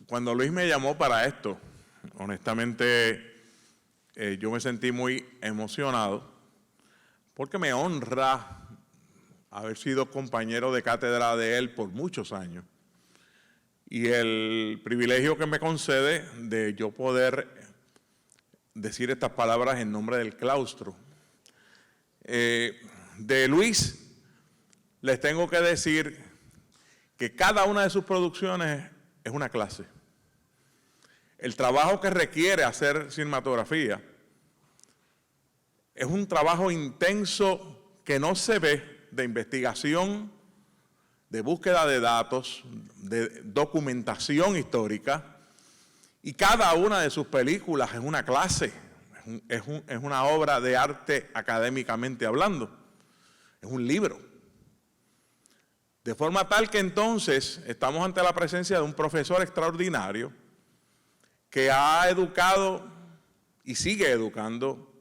Cuando Luis me llamó para esto, honestamente yo me sentí muy emocionado, porque me honra haber sido compañero de cátedra de él por muchos años, y el privilegio que me concede de yo poder decir estas palabras en nombre del claustro. De Luis, les tengo que decir que cada una de sus producciones es una clase. El trabajo que requiere hacer cinematografía es un trabajo intenso que no se ve, de investigación, de búsqueda de datos, de documentación histórica, y cada una de sus películas es una clase, es una obra de arte académicamente hablando, es un libro. De forma tal que entonces estamos ante la presencia de un profesor extraordinario que ha educado y sigue educando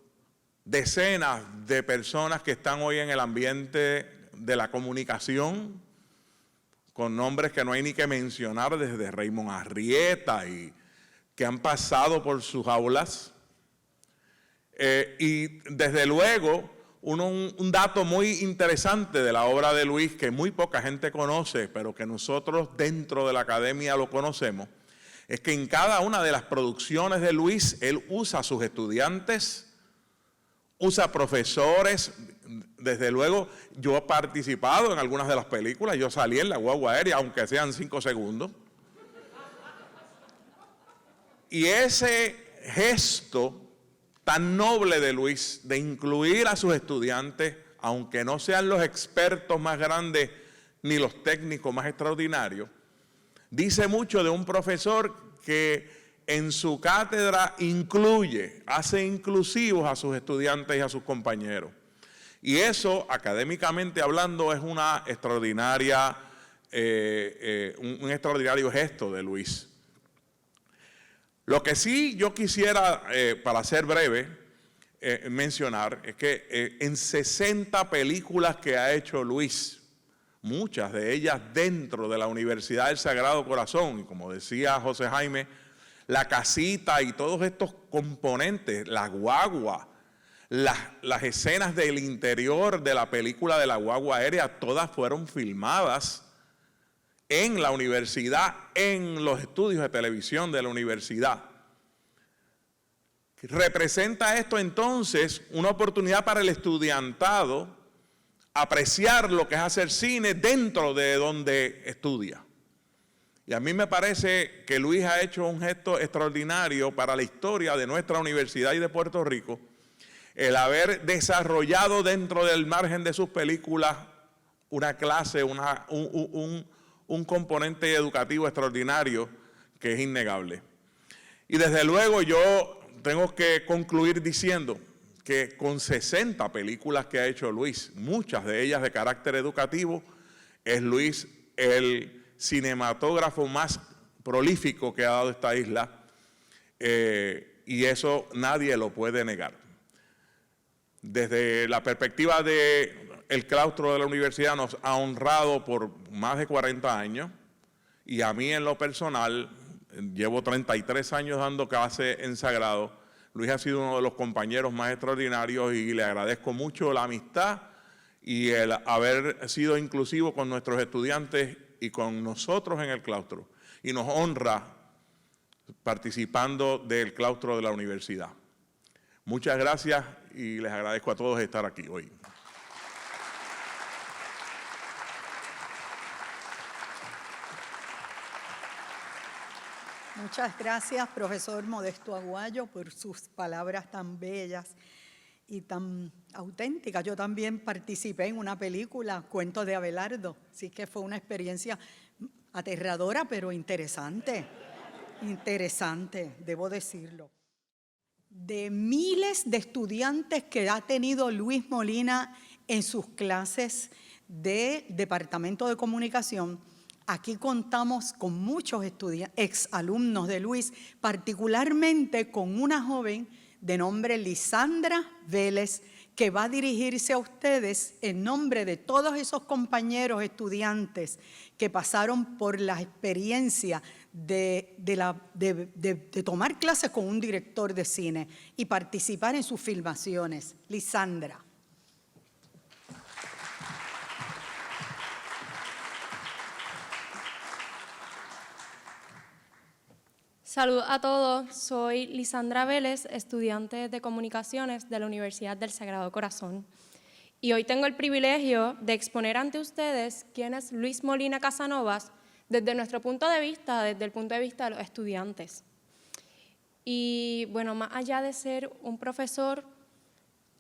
decenas de personas que están hoy en el ambiente de la comunicación, con nombres que no hay ni que mencionar, desde Raymond Arrieta, y que han pasado por sus aulas. Y desde luego, un dato muy interesante de la obra de Luis, que muy poca gente conoce, pero que nosotros dentro de la academia lo conocemos, es que en cada una de las producciones de Luis, él usa a sus estudiantes, usa profesores. Desde luego, yo he participado en algunas de las películas, yo salí en la guagua aérea, aunque sean 5 segundos. Y ese gesto tan noble de Luis, de incluir a sus estudiantes, aunque no sean los expertos más grandes ni los técnicos más extraordinarios, dice mucho de un profesor que en su cátedra hace inclusivos a sus estudiantes y a sus compañeros. Y eso, académicamente hablando, es una extraordinaria, un extraordinario gesto de Luis. Lo que sí yo quisiera, para ser breve, mencionar es que en 60 películas que ha hecho Luis, muchas de ellas dentro de la Universidad del Sagrado Corazón, y como decía José Jaime, la casita y todos estos componentes, la guagua, las escenas del interior de la película de la guagua aérea, todas fueron filmadas en la universidad, en los estudios de televisión de la universidad. Representa esto entonces una oportunidad para el estudiantado apreciar lo que es hacer cine dentro de donde estudia. Y a mí me parece que Luis ha hecho un gesto extraordinario para la historia de nuestra universidad y de Puerto Rico, el haber desarrollado dentro del margen de sus películas una clase, un componente educativo extraordinario que es innegable. Y desde luego yo tengo que concluir diciendo que con 60 películas que ha hecho Luis, muchas de ellas de carácter educativo, es Luis el cinematógrafo más prolífico que ha dado esta isla, y eso nadie lo puede negar. Desde la perspectiva del claustro de la universidad nos ha honrado por más de 40 años, y a mí en lo personal, llevo 33 años dando clase en Sagrado. Luis ha sido uno de los compañeros más extraordinarios y le agradezco mucho la amistad y el haber sido inclusivo con nuestros estudiantes y con nosotros en el claustro, y nos honra participando del claustro de la universidad. Muchas gracias y les agradezco a todos estar aquí hoy. Muchas gracias, profesor Modesto Aguayo, por sus palabras tan bellas y tan auténticas. Yo también participé en una película, Cuentos de Abelardo, así que fue una experiencia aterradora, pero interesante, debo decirlo. De miles de estudiantes que ha tenido Luis Molina en sus clases de Departamento de Comunicación, aquí contamos con muchos exalumnos de Luis, particularmente con una joven de nombre Lisandra Vélez, que va a dirigirse a ustedes en nombre de todos esos compañeros estudiantes que pasaron por la experiencia de tomar clases con un director de cine y participar en sus filmaciones. Lisandra. Saludos a todos, soy Lisandra Vélez, estudiante de Comunicaciones de la Universidad del Sagrado Corazón. Y hoy tengo el privilegio de exponer ante ustedes quién es Luis Molina Casanovas desde nuestro punto de vista, desde el punto de vista de los estudiantes. Y bueno, más allá de ser un profesor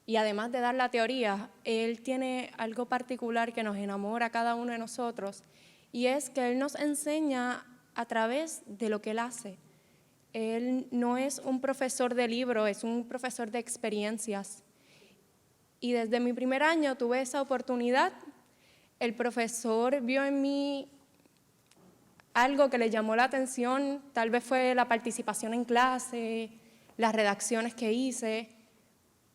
y además de dar la teoría, él tiene algo particular que nos enamora a cada uno de nosotros, y es que él nos enseña a través de lo que él hace. Él no es un profesor de libro, es un profesor de experiencias. Y desde mi primer año tuve esa oportunidad. El profesor vio en mí algo que le llamó la atención, tal vez fue la participación en clase, las redacciones que hice,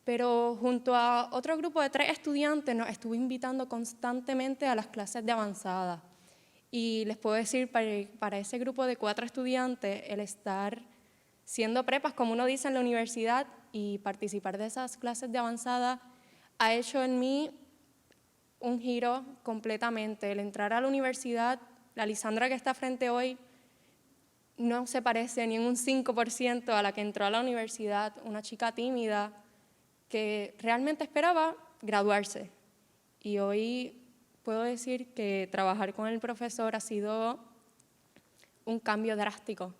pero junto a otro grupo de 3 estudiantes nos estuvo invitando constantemente a las clases de avanzada. Y les puedo decir, para ese grupo de 4 estudiantes, el estar siendo prepas, como uno dice en la universidad, y participar de esas clases de avanzada, ha hecho en mí un giro completamente. El entrar a la universidad, la Lisandra que está frente hoy no se parece ni en un 5% a la que entró a la universidad, una chica tímida que realmente esperaba graduarse. Y hoy puedo decir que trabajar con el profesor ha sido un cambio drástico,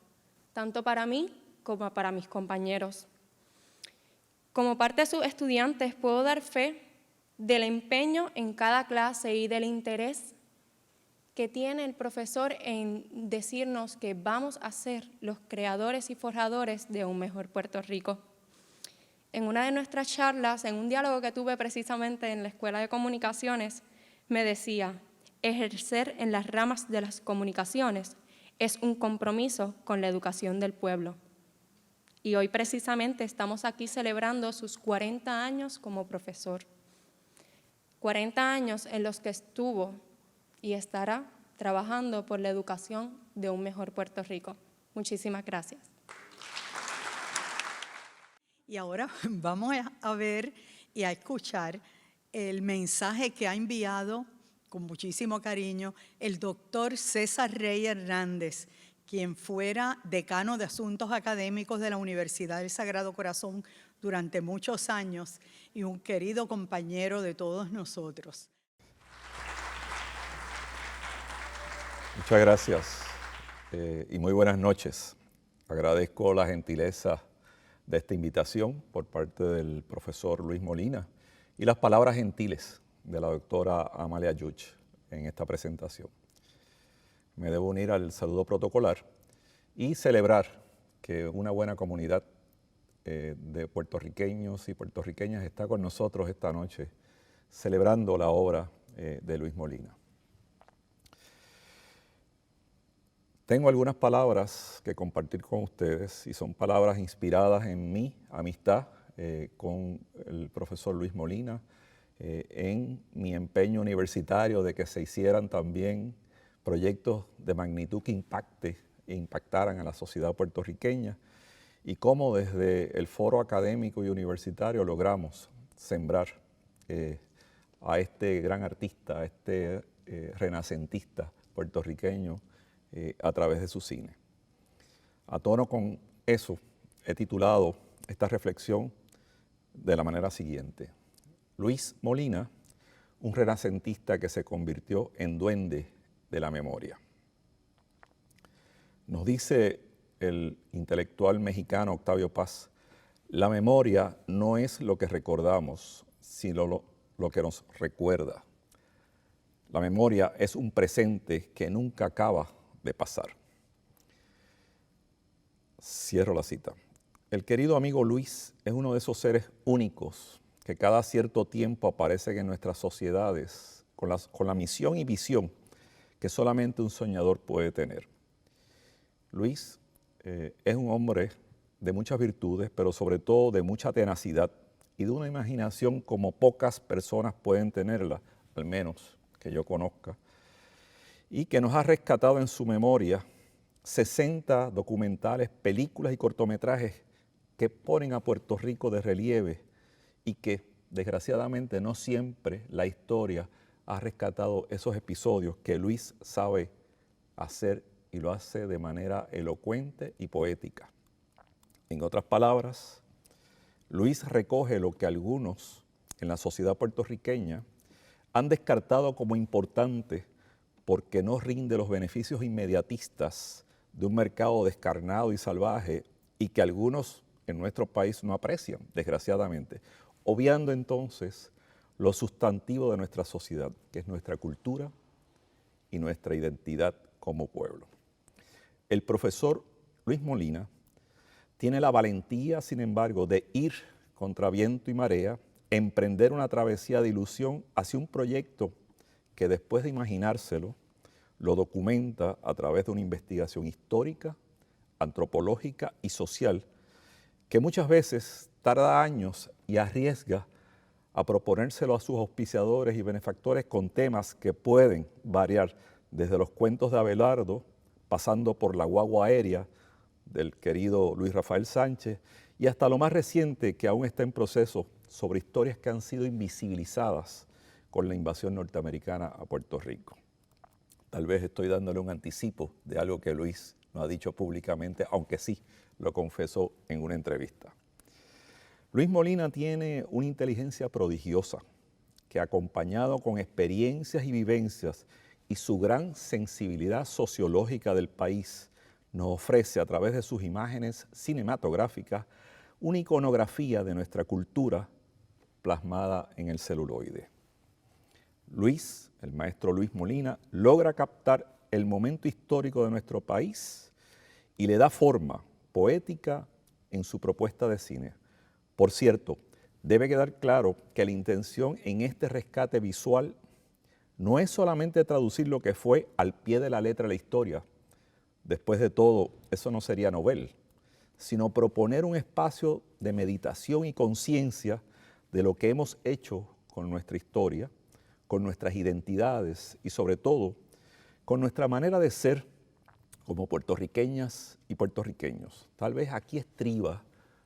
tanto para mí como para mis compañeros. Como parte de sus estudiantes, puedo dar fe del empeño en cada clase y del interés que tiene el profesor en decirnos que vamos a ser los creadores y forjadores de un mejor Puerto Rico. En una de nuestras charlas, en un diálogo que tuve precisamente en la Escuela de Comunicaciones, me decía: ejercer en las ramas de las comunicaciones es un compromiso con la educación del pueblo. Y hoy precisamente estamos aquí celebrando sus 40 años como profesor. 40 años en los que estuvo y estará trabajando por la educación de un mejor Puerto Rico. Muchísimas gracias. Y ahora vamos a ver y a escuchar el mensaje que ha enviado con muchísimo cariño el doctor César Rey Hernández, quien fuera decano de Asuntos Académicos de la Universidad del Sagrado Corazón durante muchos años y un querido compañero de todos nosotros. Muchas gracias y muy buenas noches. Agradezco la gentileza de esta invitación por parte del profesor Luis Molina y las palabras gentiles de la doctora Amalia Yuch en esta presentación. Me debo unir al saludo protocolar y celebrar que una buena comunidad de puertorriqueños y puertorriqueñas está con nosotros esta noche celebrando la obra de Luis Molina. Tengo algunas palabras que compartir con ustedes y son palabras inspiradas en mi amistad con el profesor Luis Molina, en mi empeño universitario de que se hicieran también proyectos de magnitud que impactaran a la sociedad puertorriqueña y cómo desde el foro académico y universitario logramos sembrar a este gran artista, a este renacentista puertorriqueño a través de su cine. A tono con eso, he titulado esta reflexión de la manera siguiente: Luis Molina, un renacentista que se convirtió en duende de la memoria. Nos dice el intelectual mexicano Octavio Paz: la memoria no es lo que recordamos, sino lo que nos recuerda. La memoria es un presente que nunca acaba de pasar. Cierro la cita. El querido amigo Luis es uno de esos seres únicos que cada cierto tiempo aparecen en nuestras sociedades con la misión y visión que solamente un soñador puede tener. Luis es un hombre de muchas virtudes, pero sobre todo de mucha tenacidad y de una imaginación como pocas personas pueden tenerla, al menos que yo conozca, y que nos ha rescatado en su memoria 60 documentales, películas y cortometrajes que ponen a Puerto Rico de relieve y que desgraciadamente no siempre la historia ha rescatado esos episodios que Luis sabe hacer y lo hace de manera elocuente y poética. En otras palabras, Luis recoge lo que algunos en la sociedad puertorriqueña han descartado como importante porque no rinde los beneficios inmediatistas de un mercado descarnado y salvaje y que algunos en nuestro país no aprecian, desgraciadamente, obviando entonces lo sustantivo de nuestra sociedad, que es nuestra cultura y nuestra identidad como pueblo. El profesor Luis Molina tiene la valentía, sin embargo, de ir contra viento y marea, emprender una travesía de ilusión hacia un proyecto que después de imaginárselo, lo documenta a través de una investigación histórica, antropológica y social, que muchas veces tarda años y arriesga a proponérselo a sus auspiciadores y benefactores con temas que pueden variar desde los cuentos de Abelardo, pasando por la guagua aérea del querido Luis Rafael Sánchez, y hasta lo más reciente que aún está en proceso sobre historias que han sido invisibilizadas con la invasión norteamericana a Puerto Rico. Tal vez estoy dándole un anticipo de algo que Luis no ha dicho públicamente, aunque sí lo confesó en una entrevista. Luis Molina tiene una inteligencia prodigiosa que, acompañado con experiencias y vivencias y su gran sensibilidad sociológica del país, nos ofrece a través de sus imágenes cinematográficas una iconografía de nuestra cultura plasmada en el celuloide. Luis, el maestro Luis Molina, logra captar el momento histórico de nuestro país y le da forma poética en su propuesta de cine. Por cierto, debe quedar claro que la intención en este rescate visual no es solamente traducir lo que fue al pie de la letra la historia. Después de todo, eso no sería novel, sino proponer un espacio de meditación y conciencia de lo que hemos hecho con nuestra historia, con nuestras identidades y sobre todo con nuestra manera de ser como puertorriqueñas y puertorriqueños. Tal vez aquí estriba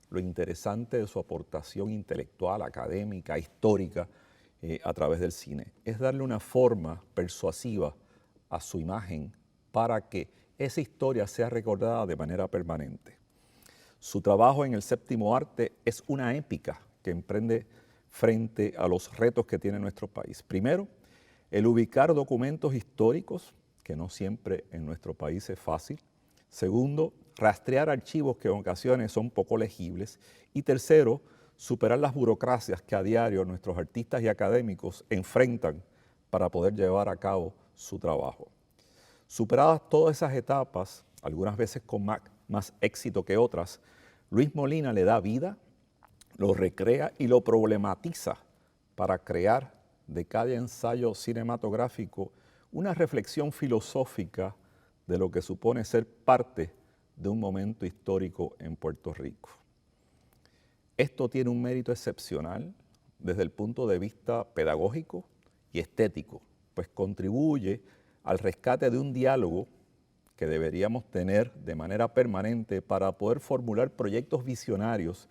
lo interesante de su aportación intelectual, académica, histórica a través del cine. Es darle una forma persuasiva a su imagen para que esa historia sea recordada de manera permanente. Su trabajo en el séptimo arte es una épica que emprende frente a los retos que tiene nuestro país. Primero, el ubicar documentos históricos, que no siempre en nuestro país es fácil. Segundo, rastrear archivos que en ocasiones son poco legibles. Y tercero, superar las burocracias que a diario nuestros artistas y académicos enfrentan para poder llevar a cabo su trabajo. Superadas todas esas etapas, algunas veces con más éxito que otras, Luis Molina le da vida, lo recrea y lo problematiza para crear de cada ensayo cinematográfico una reflexión filosófica de lo que supone ser parte de un momento histórico en Puerto Rico. Esto tiene un mérito excepcional desde el punto de vista pedagógico y estético, pues contribuye al rescate de un diálogo que deberíamos tener de manera permanente para poder formular proyectos visionarios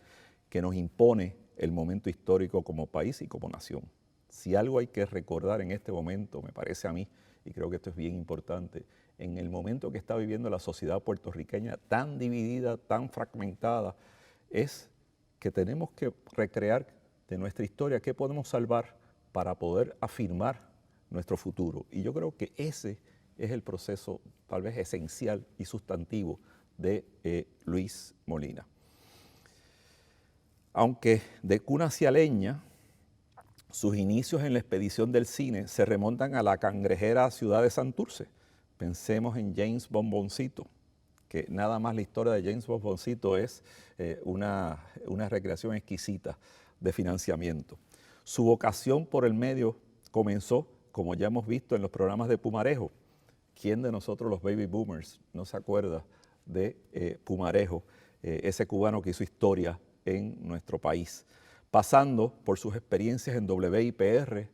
que nos impone el momento histórico como país y como nación. Si algo hay que recordar en este momento, me parece a mí, y creo que esto es bien importante, en el momento que está viviendo la sociedad puertorriqueña tan dividida, tan fragmentada, es que tenemos que recrear de nuestra historia qué podemos salvar para poder afirmar nuestro futuro. Y yo creo que ese es el proceso tal vez esencial y sustantivo de Luis Molina. Aunque de cuna cialeña, sus inicios en la expedición del cine se remontan a la cangrejera ciudad de Santurce. Pensemos en James Bomboncito, que nada más la historia de James Bomboncito es una recreación exquisita de financiamiento. Su vocación por el medio comenzó, como ya hemos visto en los programas de Pumarejo. ¿Quién de nosotros los baby boomers no se acuerda de Pumarejo, ese cubano que hizo historia en nuestro país? Pasando por sus experiencias en WIPR,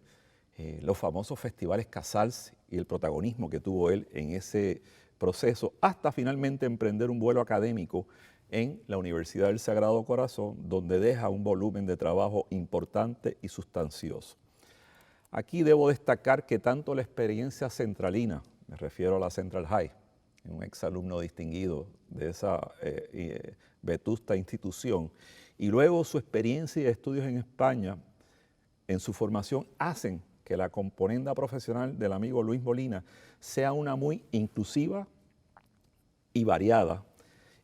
los famosos festivales Casals y el protagonismo que tuvo él en ese proceso, hasta finalmente emprender un vuelo académico en la Universidad del Sagrado Corazón, donde deja un volumen de trabajo importante y sustancioso. Aquí debo destacar que tanto la experiencia centralina, me refiero a la Central High, un exalumno distinguido de esa vetusta institución, y luego su experiencia y estudios en España en su formación hacen que la componenda profesional del amigo Luis Molina sea una muy inclusiva y variada,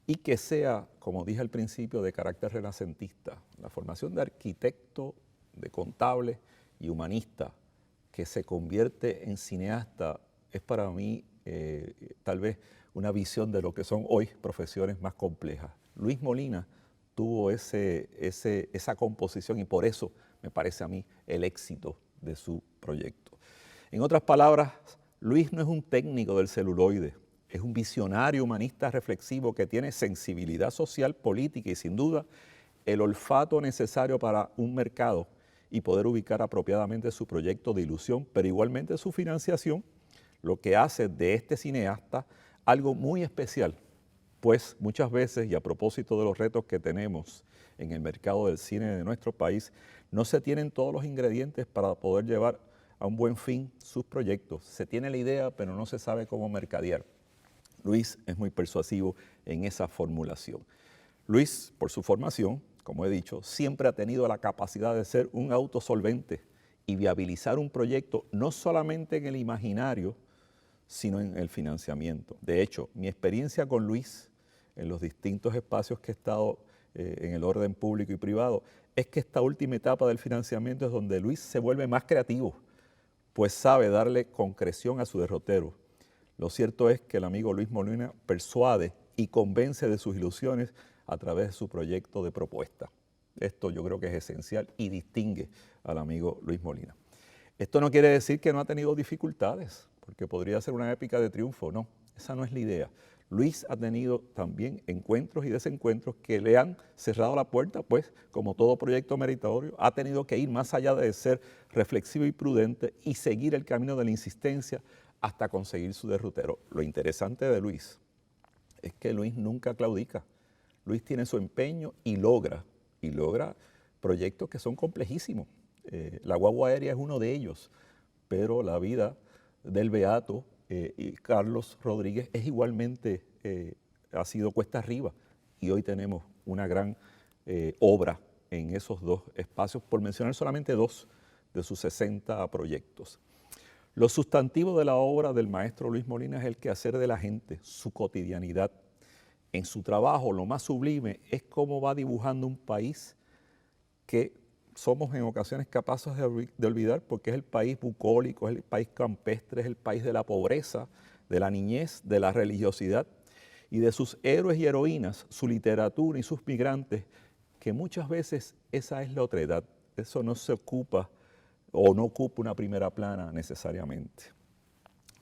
y que sea, como dije al principio, de carácter renacentista. La formación de arquitecto, de contable y humanista que se convierte en cineasta es para mí tal vez una visión de lo que son hoy profesiones más complejas. Luis Molina tuvo esa composición y por eso me parece a mí el éxito de su proyecto. En otras palabras, Luis no es un técnico del celuloide, es un visionario humanista reflexivo que tiene sensibilidad social, política y sin duda el olfato necesario para un mercado y poder ubicar apropiadamente su proyecto de ilusión, pero igualmente su financiación, lo que hace de este cineasta algo muy especial, pues muchas veces, y a propósito de los retos que tenemos en el mercado del cine de nuestro país, no se tienen todos los ingredientes para poder llevar a un buen fin sus proyectos. Se tiene la idea, pero no se sabe cómo mercadear. Luis es muy persuasivo en esa formulación. Luis, por su formación, como he dicho, siempre ha tenido la capacidad de ser un autosolvente y viabilizar un proyecto no solamente en el imaginario, sino en el financiamiento. De hecho, mi experiencia con Luis en los distintos espacios que he estado en el orden público y privado es que esta última etapa del financiamiento es donde Luis se vuelve más creativo, pues sabe darle concreción a su derrotero. Lo cierto es que el amigo Luis Molina persuade y convence de sus ilusiones a través de su proyecto de propuesta. Esto yo creo que es esencial y distingue al amigo Luis Molina. Esto no quiere decir que no ha tenido dificultades, porque podría ser una épica de triunfo. No, esa no es la idea. Luis ha tenido también encuentros y desencuentros que le han cerrado la puerta, pues como todo proyecto meritorio, ha tenido que ir más allá de ser reflexivo y prudente y seguir el camino de la insistencia hasta conseguir su derrotero. Lo interesante de Luis es que Luis nunca claudica. Luis tiene su empeño y logra proyectos que son complejísimos. La guagua aérea es uno de ellos, pero la vida del beato y Carlos Rodríguez es igualmente, ha sido cuesta arriba, y hoy tenemos una gran obra en esos dos espacios, por mencionar solamente dos de sus 60 proyectos. Lo sustantivo de la obra del maestro Luis Molina es el quehacer de la gente, su cotidianidad. En su trabajo, lo más sublime es cómo va dibujando un país que somos en ocasiones capaces de olvidar, porque es el país bucólico, es el país campestre, es el país de la pobreza, de la niñez, de la religiosidad y de sus héroes y heroínas, su literatura y sus migrantes, que muchas veces esa es la otredad. Eso no se ocupa o no ocupa una primera plana necesariamente.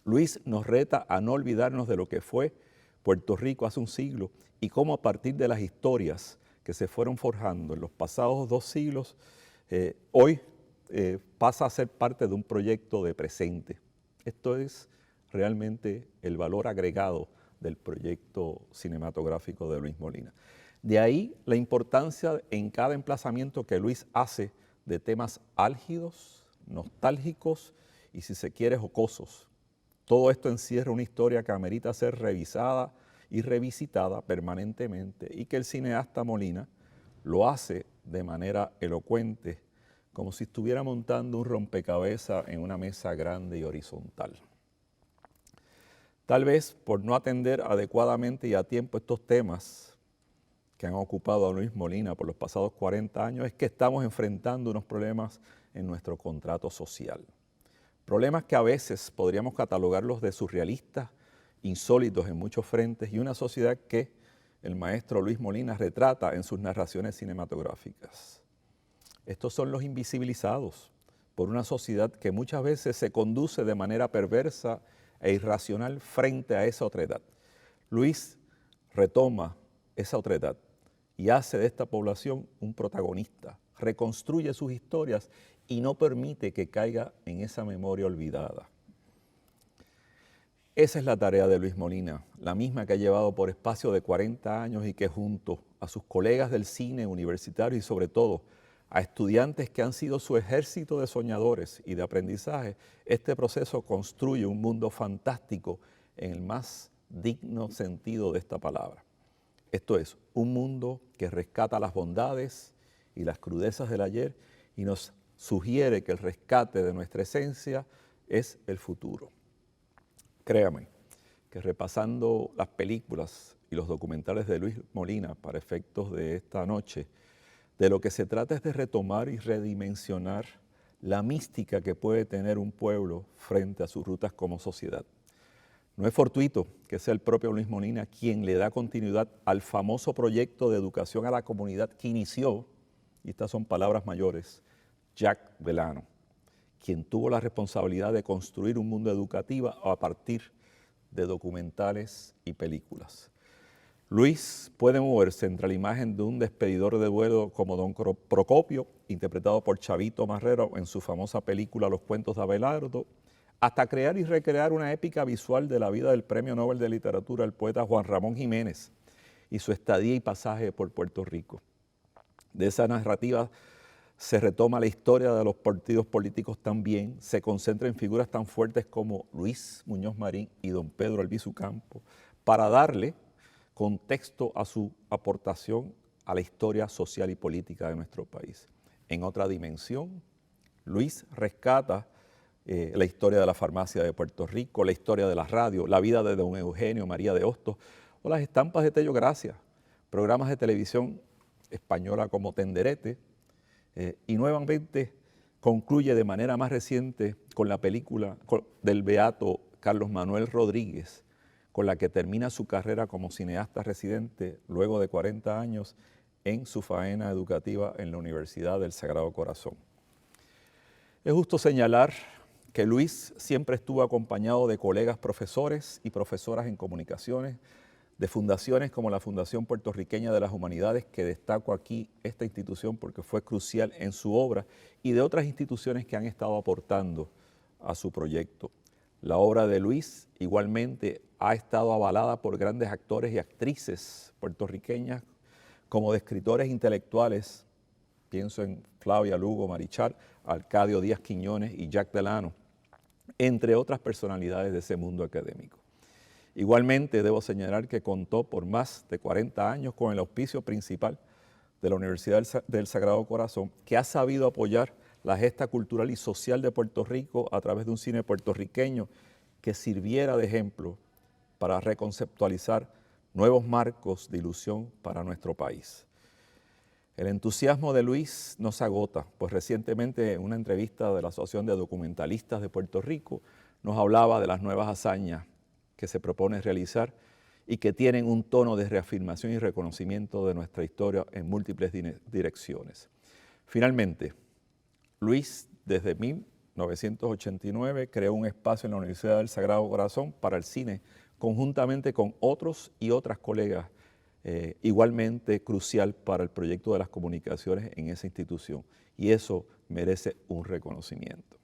Luis nos reta a no olvidarnos de lo que fue Puerto Rico hace un siglo y cómo a partir de las historias que se fueron forjando en los pasados 2 siglos, hoy pasa a ser parte de un proyecto de presente. Esto es realmente el valor agregado del proyecto cinematográfico de Luis Molina. De ahí la importancia en cada emplazamiento que Luis hace de temas álgidos, nostálgicos y, si se quiere, jocosos. Todo esto encierra una historia que amerita ser revisada y revisitada permanentemente, y que el cineasta Molina lo hace de manera elocuente, como si estuviera montando un rompecabezas en una mesa grande y horizontal. Tal vez por no atender adecuadamente y a tiempo estos temas que han ocupado a Luis Molina por los pasados 40 años, es que estamos enfrentando unos problemas en nuestro contrato social. Problemas que a veces podríamos catalogarlos de surrealistas, insólitos en muchos frentes, y una sociedad que el maestro Luis Molina retrata en sus narraciones cinematográficas. Estos son los invisibilizados por una sociedad que muchas veces se conduce de manera perversa e irracional frente a esa otredad. Luis retoma esa otredad y hace de esta población un protagonista, reconstruye sus historias y no permite que caiga en esa memoria olvidada. Esa es la tarea de Luis Molina, la misma que ha llevado por espacio de 40 años y que junto a sus colegas del cine universitario y sobre todo a estudiantes que han sido su ejército de soñadores y de aprendizaje, este proceso construye un mundo fantástico en el más digno sentido de esta palabra. Esto es, un mundo que rescata las bondades y las crudezas del ayer y nos sugiere que el rescate de nuestra esencia es el futuro. Créame que repasando las películas y los documentales de Luis Molina para efectos de esta noche, de lo que se trata es de retomar y redimensionar la mística que puede tener un pueblo frente a sus rutas como sociedad. No es fortuito que sea el propio Luis Molina quien le da continuidad al famoso proyecto de educación a la comunidad que inició, y estas son palabras mayores, Jack Delano, quien tuvo la responsabilidad de construir un mundo educativo a partir de documentales y películas. Luis puede moverse entre la imagen de un despedidor de duelo como Don Procopio, interpretado por Chavito Marrero en su famosa película Los cuentos de Abelardo, hasta crear y recrear una épica visual de la vida del Premio Nobel de Literatura, el poeta Juan Ramón Jiménez, y su estadía y pasaje por Puerto Rico. De esa narrativa se retoma la historia de los partidos políticos también, se concentra en figuras tan fuertes como Luis Muñoz Marín y don Pedro Albizu Campos, para darle contexto a su aportación a la historia social y política de nuestro país. En otra dimensión, Luis rescata la historia de la farmacia de Puerto Rico, la historia de la radio, la vida de don Eugenio María de Hostos o las estampas de Tello Gracia, programas de televisión española como Tenderete, y nuevamente concluye de manera más reciente con la película del beato Carlos Manuel Rodríguez, con la que termina su carrera como cineasta residente luego de 40 años en su faena educativa en la Universidad del Sagrado Corazón. Es justo señalar que Luis siempre estuvo acompañado de colegas profesores y profesoras en comunicaciones, de fundaciones como la Fundación Puertorriqueña de las Humanidades, que destaco aquí esta institución porque fue crucial en su obra, y de otras instituciones que han estado aportando a su proyecto. La obra de Luis igualmente ha estado avalada por grandes actores y actrices puertorriqueñas, como de escritores intelectuales, pienso en Flavia Lugo Marichal, Arcadio Díaz Quiñones y Jack Delano, entre otras personalidades de ese mundo académico. Igualmente debo señalar que contó por más de 40 años con el auspicio principal de la Universidad del Sagrado Corazón, que ha sabido apoyar la gesta cultural y social de Puerto Rico a través de un cine puertorriqueño que sirviera de ejemplo para reconceptualizar nuevos marcos de ilusión para nuestro país. El entusiasmo de Luis no se agota, pues recientemente en una entrevista de la Asociación de Documentalistas de Puerto Rico nos hablaba de las nuevas hazañas que se propone realizar y que tienen un tono de reafirmación y reconocimiento de nuestra historia en múltiples direcciones. Finalmente, Luis, desde 1989, creó un espacio en la Universidad del Sagrado Corazón para el cine, conjuntamente con otros y otras colegas, igualmente crucial para el proyecto de las comunicaciones en esa institución, y eso merece un reconocimiento.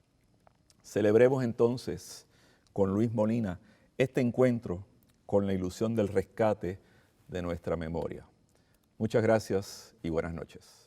Celebremos entonces con Luis Molina este encuentro con la ilusión del rescate de nuestra memoria. Muchas gracias y buenas noches.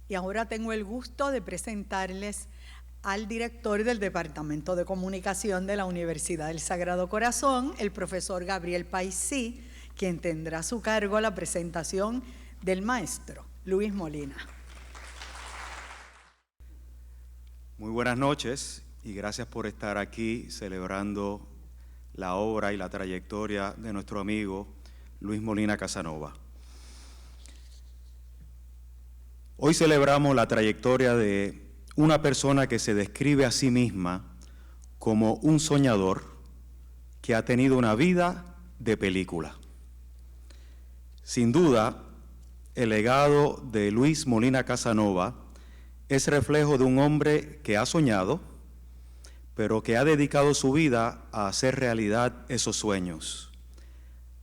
Y ahora tengo el gusto de presentarles al director del Departamento de Comunicación de la Universidad del Sagrado Corazón, el profesor Gabriel Paisí, quien tendrá a su cargo la presentación del maestro Luis Molina. Muy buenas noches y gracias por estar aquí celebrando la obra y la trayectoria de nuestro amigo Luis Molina Casanova. Hoy celebramos la trayectoria de una persona que se describe a sí misma como un soñador que ha tenido una vida de película. Sin duda, el legado de Luis Molina Casanova es reflejo de un hombre que ha soñado, pero que ha dedicado su vida a hacer realidad esos sueños,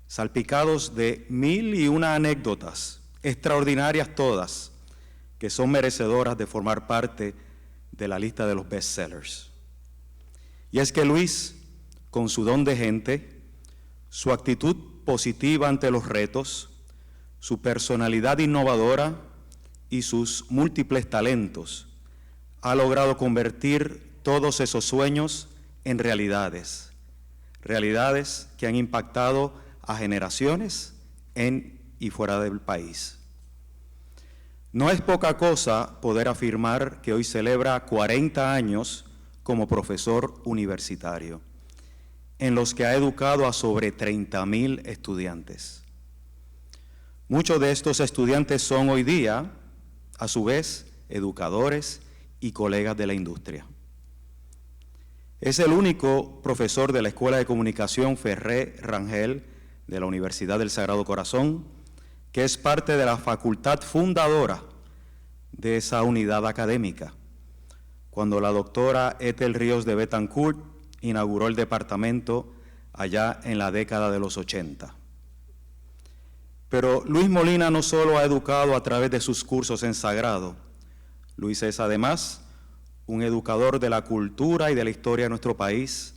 salpicados de 1001 anécdotas, extraordinarias todas, que son merecedoras de formar parte de la lista de los bestsellers. Y es que Luis, con su don de gente, su actitud positiva ante los retos, su personalidad innovadora y sus múltiples talentos, ha logrado convertir todos esos sueños en realidades, realidades que han impactado a generaciones en y fuera del país. No es poca cosa poder afirmar que hoy celebra 40 años como profesor universitario, en los que ha educado a sobre 30,000 estudiantes. Muchos de estos estudiantes son hoy día, a su vez, educadores y colegas de la industria. Es el único profesor de la Escuela de Comunicación Ferré Rangel de la Universidad del Sagrado Corazón, que es parte de la facultad fundadora de esa unidad académica, cuando la doctora Ethel Ríos de Betancourt inauguró el departamento allá en la década de los 80. Pero Luis Molina no solo ha educado a través de sus cursos en sagrado. Luis es además un educador de la cultura y de la historia de nuestro país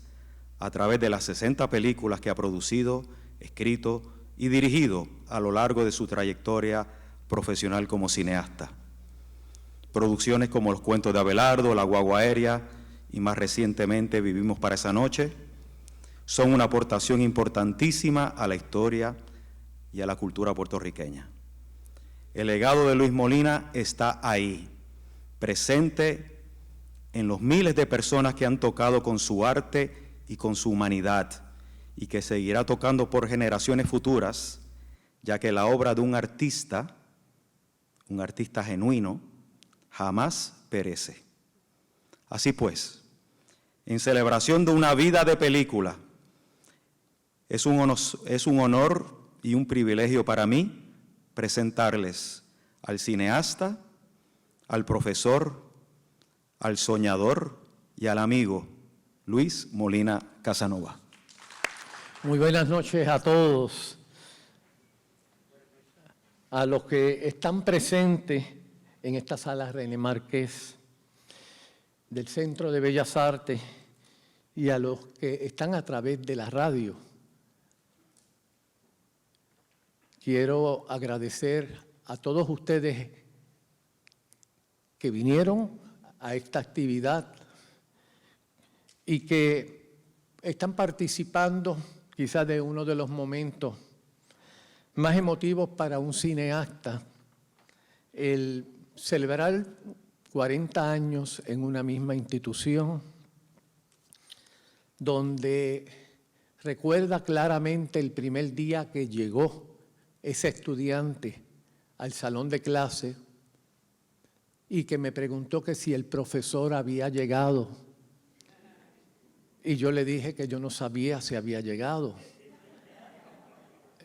a través de las 60 películas que ha producido, escrito y dirigido a lo largo de su trayectoria profesional como cineasta. Producciones como Los cuentos de Abelardo, La guagua aérea y más recientemente Vivimos para esa noche son una aportación importantísima a la historia y a la cultura puertorriqueña. El legado de Luis Molina está ahí, presente en los miles de personas que han tocado con su arte y con su humanidad, y que seguirá tocando por generaciones futuras, ya que la obra de un artista genuino, jamás perece. Así pues, en celebración de una vida de película, es un honor y un privilegio para mí presentarles al cineasta, al profesor, al soñador y al amigo Luis Molina Casanova. Muy buenas noches a todos, a los que están presentes en esta sala René Márquez del Centro de Bellas Artes y a los que están a través de la radio. Quiero agradecer a todos ustedes que vinieron a esta actividad y que están participando quizás de uno de los momentos más emotivos para un cineasta, el celebrar 40 años en una misma institución, donde recuerda claramente el primer día que llegó ese estudiante al salón de clase y que me preguntó que si el profesor había llegado. Y yo le dije que yo no sabía si había llegado.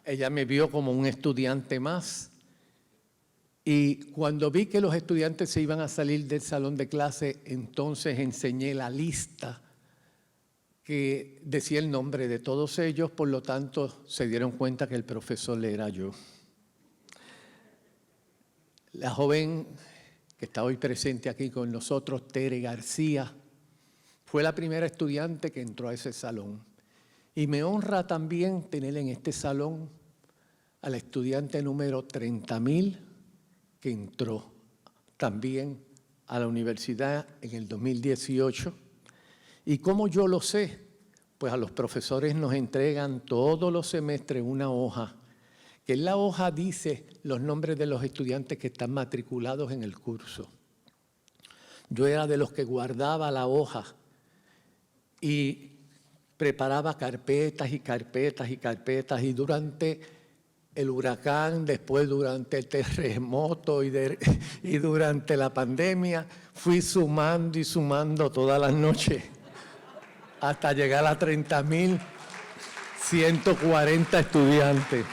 Ella me vio como un estudiante más. Y cuando vi que los estudiantes se iban a salir del salón de clase, entonces enseñé la lista que decía el nombre de todos ellos, por lo tanto se dieron cuenta que el profesor era yo. La joven que está hoy presente aquí con nosotros, Tere García, fue la primera estudiante que entró a ese salón. Y me honra también tener en este salón a la estudiante número 30,000 que entró. también a la universidad en el 2018. ¿Y cómo yo lo sé? Pues a los profesores nos entregan todos los semestres una hoja, que en la hoja dice los nombres de los estudiantes que están matriculados en el curso. Yo era de los que guardaba la hoja y preparaba carpetas y carpetas y carpetas, y durante el huracán, después durante el terremoto y durante la pandemia, fui sumando y sumando todas las noches hasta llegar a 30.140 estudiantes.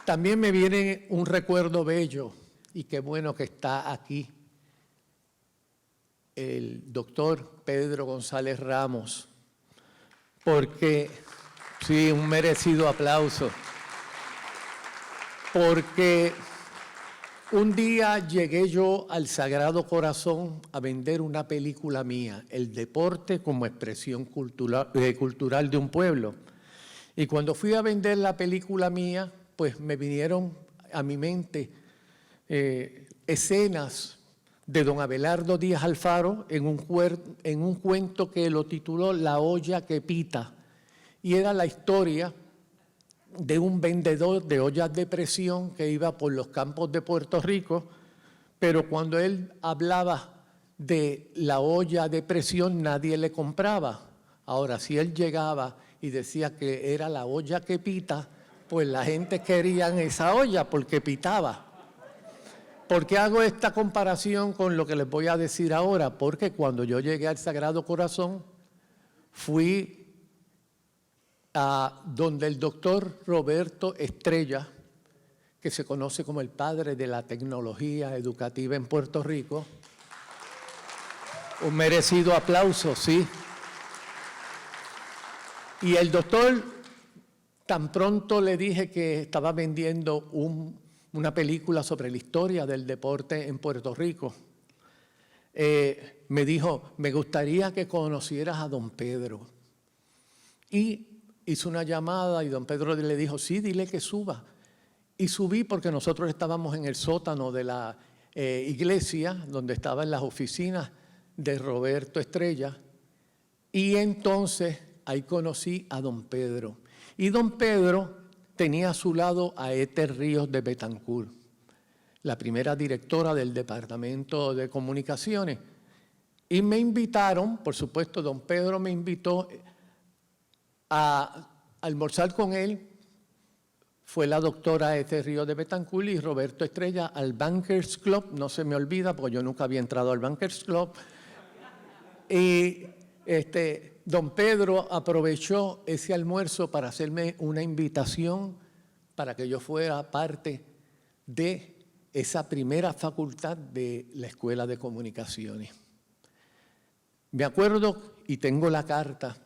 También me viene un recuerdo bello, y qué bueno que está aquí el doctor Pedro González Ramos, porque, sí, un merecido aplauso, porque un día llegué yo al Sagrado Corazón a vender una película mía, El deporte como expresión cultural de un pueblo. Y cuando fui a vender la película mía, pues me vinieron a mi mente escenas de don Abelardo Díaz Alfaro en un cuento que lo tituló La olla que pita, y era la historia de un vendedor de ollas de presión que iba por los campos de Puerto Rico, pero cuando él hablaba de la olla de presión nadie le compraba. Ahora, si él llegaba y decía que era la olla que pita, pues la gente quería esa olla porque pitaba. ¿Por qué hago esta comparación con lo que les voy a decir ahora? Porque cuando yo llegué al Sagrado Corazón, fui a donde el doctor Roberto Estrella, que se conoce como el padre de la tecnología educativa en Puerto Rico. Un merecido aplauso, sí. Y el doctor, tan pronto le dije que estaba vendiendo una película sobre la historia del deporte en Puerto Rico, me dijo, me gustaría que conocieras a don Pedro. Y hizo una llamada y don Pedro le dijo, sí, dile que suba. Y subí porque nosotros estábamos en el sótano de la iglesia, donde estaban las oficinas de Roberto Estrella. Y entonces ahí conocí a don Pedro. Y don Pedro tenía a su lado a Ethel Ríos de Betancourt, la primera directora del Departamento de Comunicaciones. Y me invitaron, por supuesto, don Pedro me invitó a almorzar con él. Fue la doctora Ethel Ríos de Betancourt y Roberto Estrella al Bankers Club. No se me olvida, porque yo nunca había entrado al Bankers Club. Y don Pedro aprovechó ese almuerzo para hacerme una invitación para que yo fuera parte de esa primera facultad de la Escuela de Comunicaciones. Me acuerdo, y tengo la carta,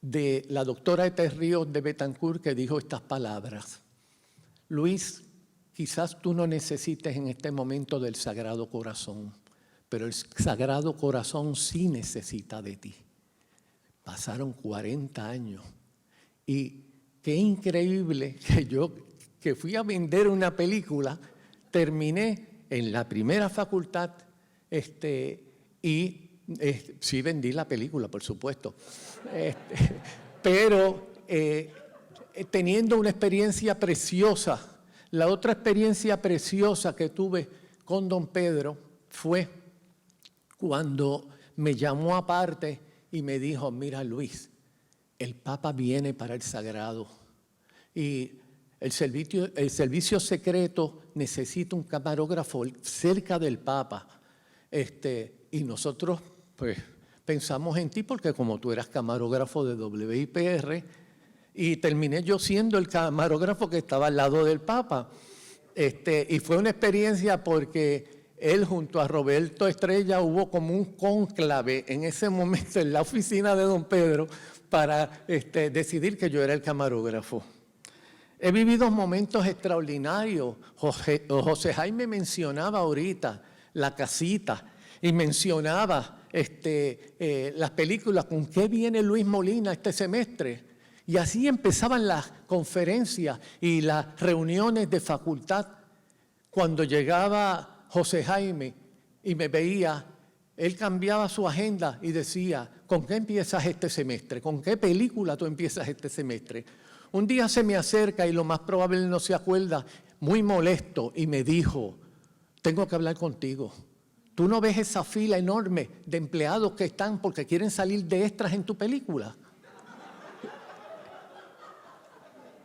de la doctora Ethel Ríos de Betancourt, que dijo estas palabras: Luis, quizás tú no necesites en este momento del Sagrado Corazón, pero el Sagrado Corazón sí necesita de ti. Pasaron 40 años y qué increíble que fui a vender una película, terminé en la primera facultad y sí vendí la película, por supuesto, pero teniendo una experiencia preciosa. La otra experiencia preciosa que tuve con don Pedro fue cuando me llamó aparte y me dijo, mira Luis, el Papa viene para el Sagrado y el servicio secreto necesita un camarógrafo cerca del Papa. Y nosotros pues pensamos en ti porque como tú eras camarógrafo de WIPR, y terminé yo siendo el camarógrafo que estaba al lado del Papa. Y fue una experiencia porque él junto a Roberto Estrella hubo como un cónclave en ese momento en la oficina de don Pedro para decidir que yo era el camarógrafo. He vivido momentos extraordinarios. José Jaime mencionaba ahorita La Casita y mencionaba las películas, ¿con qué viene Luis Molina este semestre? Y así empezaban las conferencias y las reuniones de facultad. Cuando llegaba José Jaime y me veía, él cambiaba su agenda y decía, ¿con qué empiezas este semestre? ¿Con qué película tú empiezas este semestre? Un día se me acerca y lo más probable él no se acuerda, muy molesto, y me dijo, tengo que hablar contigo. ¿Tú no ves esa fila enorme de empleados que están porque quieren salir de extras en tu película?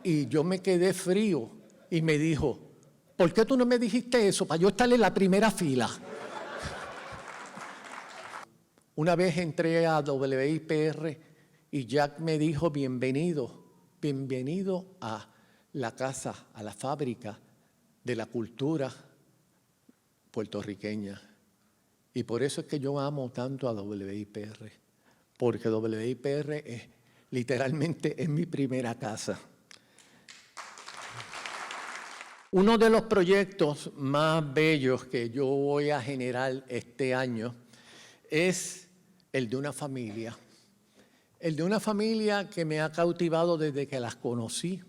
Y yo me quedé frío y me dijo, ¿por qué tú no me dijiste eso? Para yo estar en la primera fila. Una vez entré a WIPR y Jack me dijo, bienvenido a la casa, a la fábrica de la cultura puertorriqueña. Y por eso es que yo amo tanto a WIPR, porque WIPR es literalmente es mi primera casa. Uno de los proyectos más bellos que yo voy a generar este año es el de una familia. El de una familia que me ha cautivado desde que las conocí.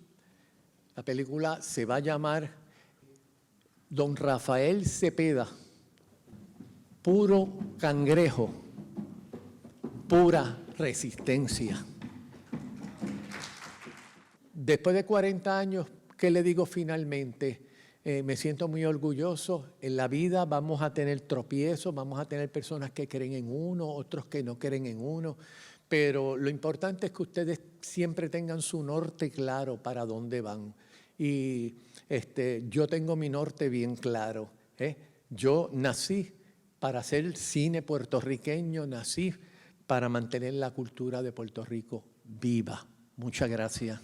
La película se va a llamar Don Rafael Cepeda, puro cangrejo, pura resistencia. Después de 40 años, ¿qué le digo finalmente? Me siento muy orgulloso. En la vida vamos a tener tropiezos, vamos a tener personas que creen en uno, otros que no creen en uno, pero lo importante es que ustedes siempre tengan su norte claro para dónde van. Y yo tengo mi norte bien claro. Yo nací para hacer cine puertorriqueño, nací para mantener la cultura de Puerto Rico viva. Muchas gracias.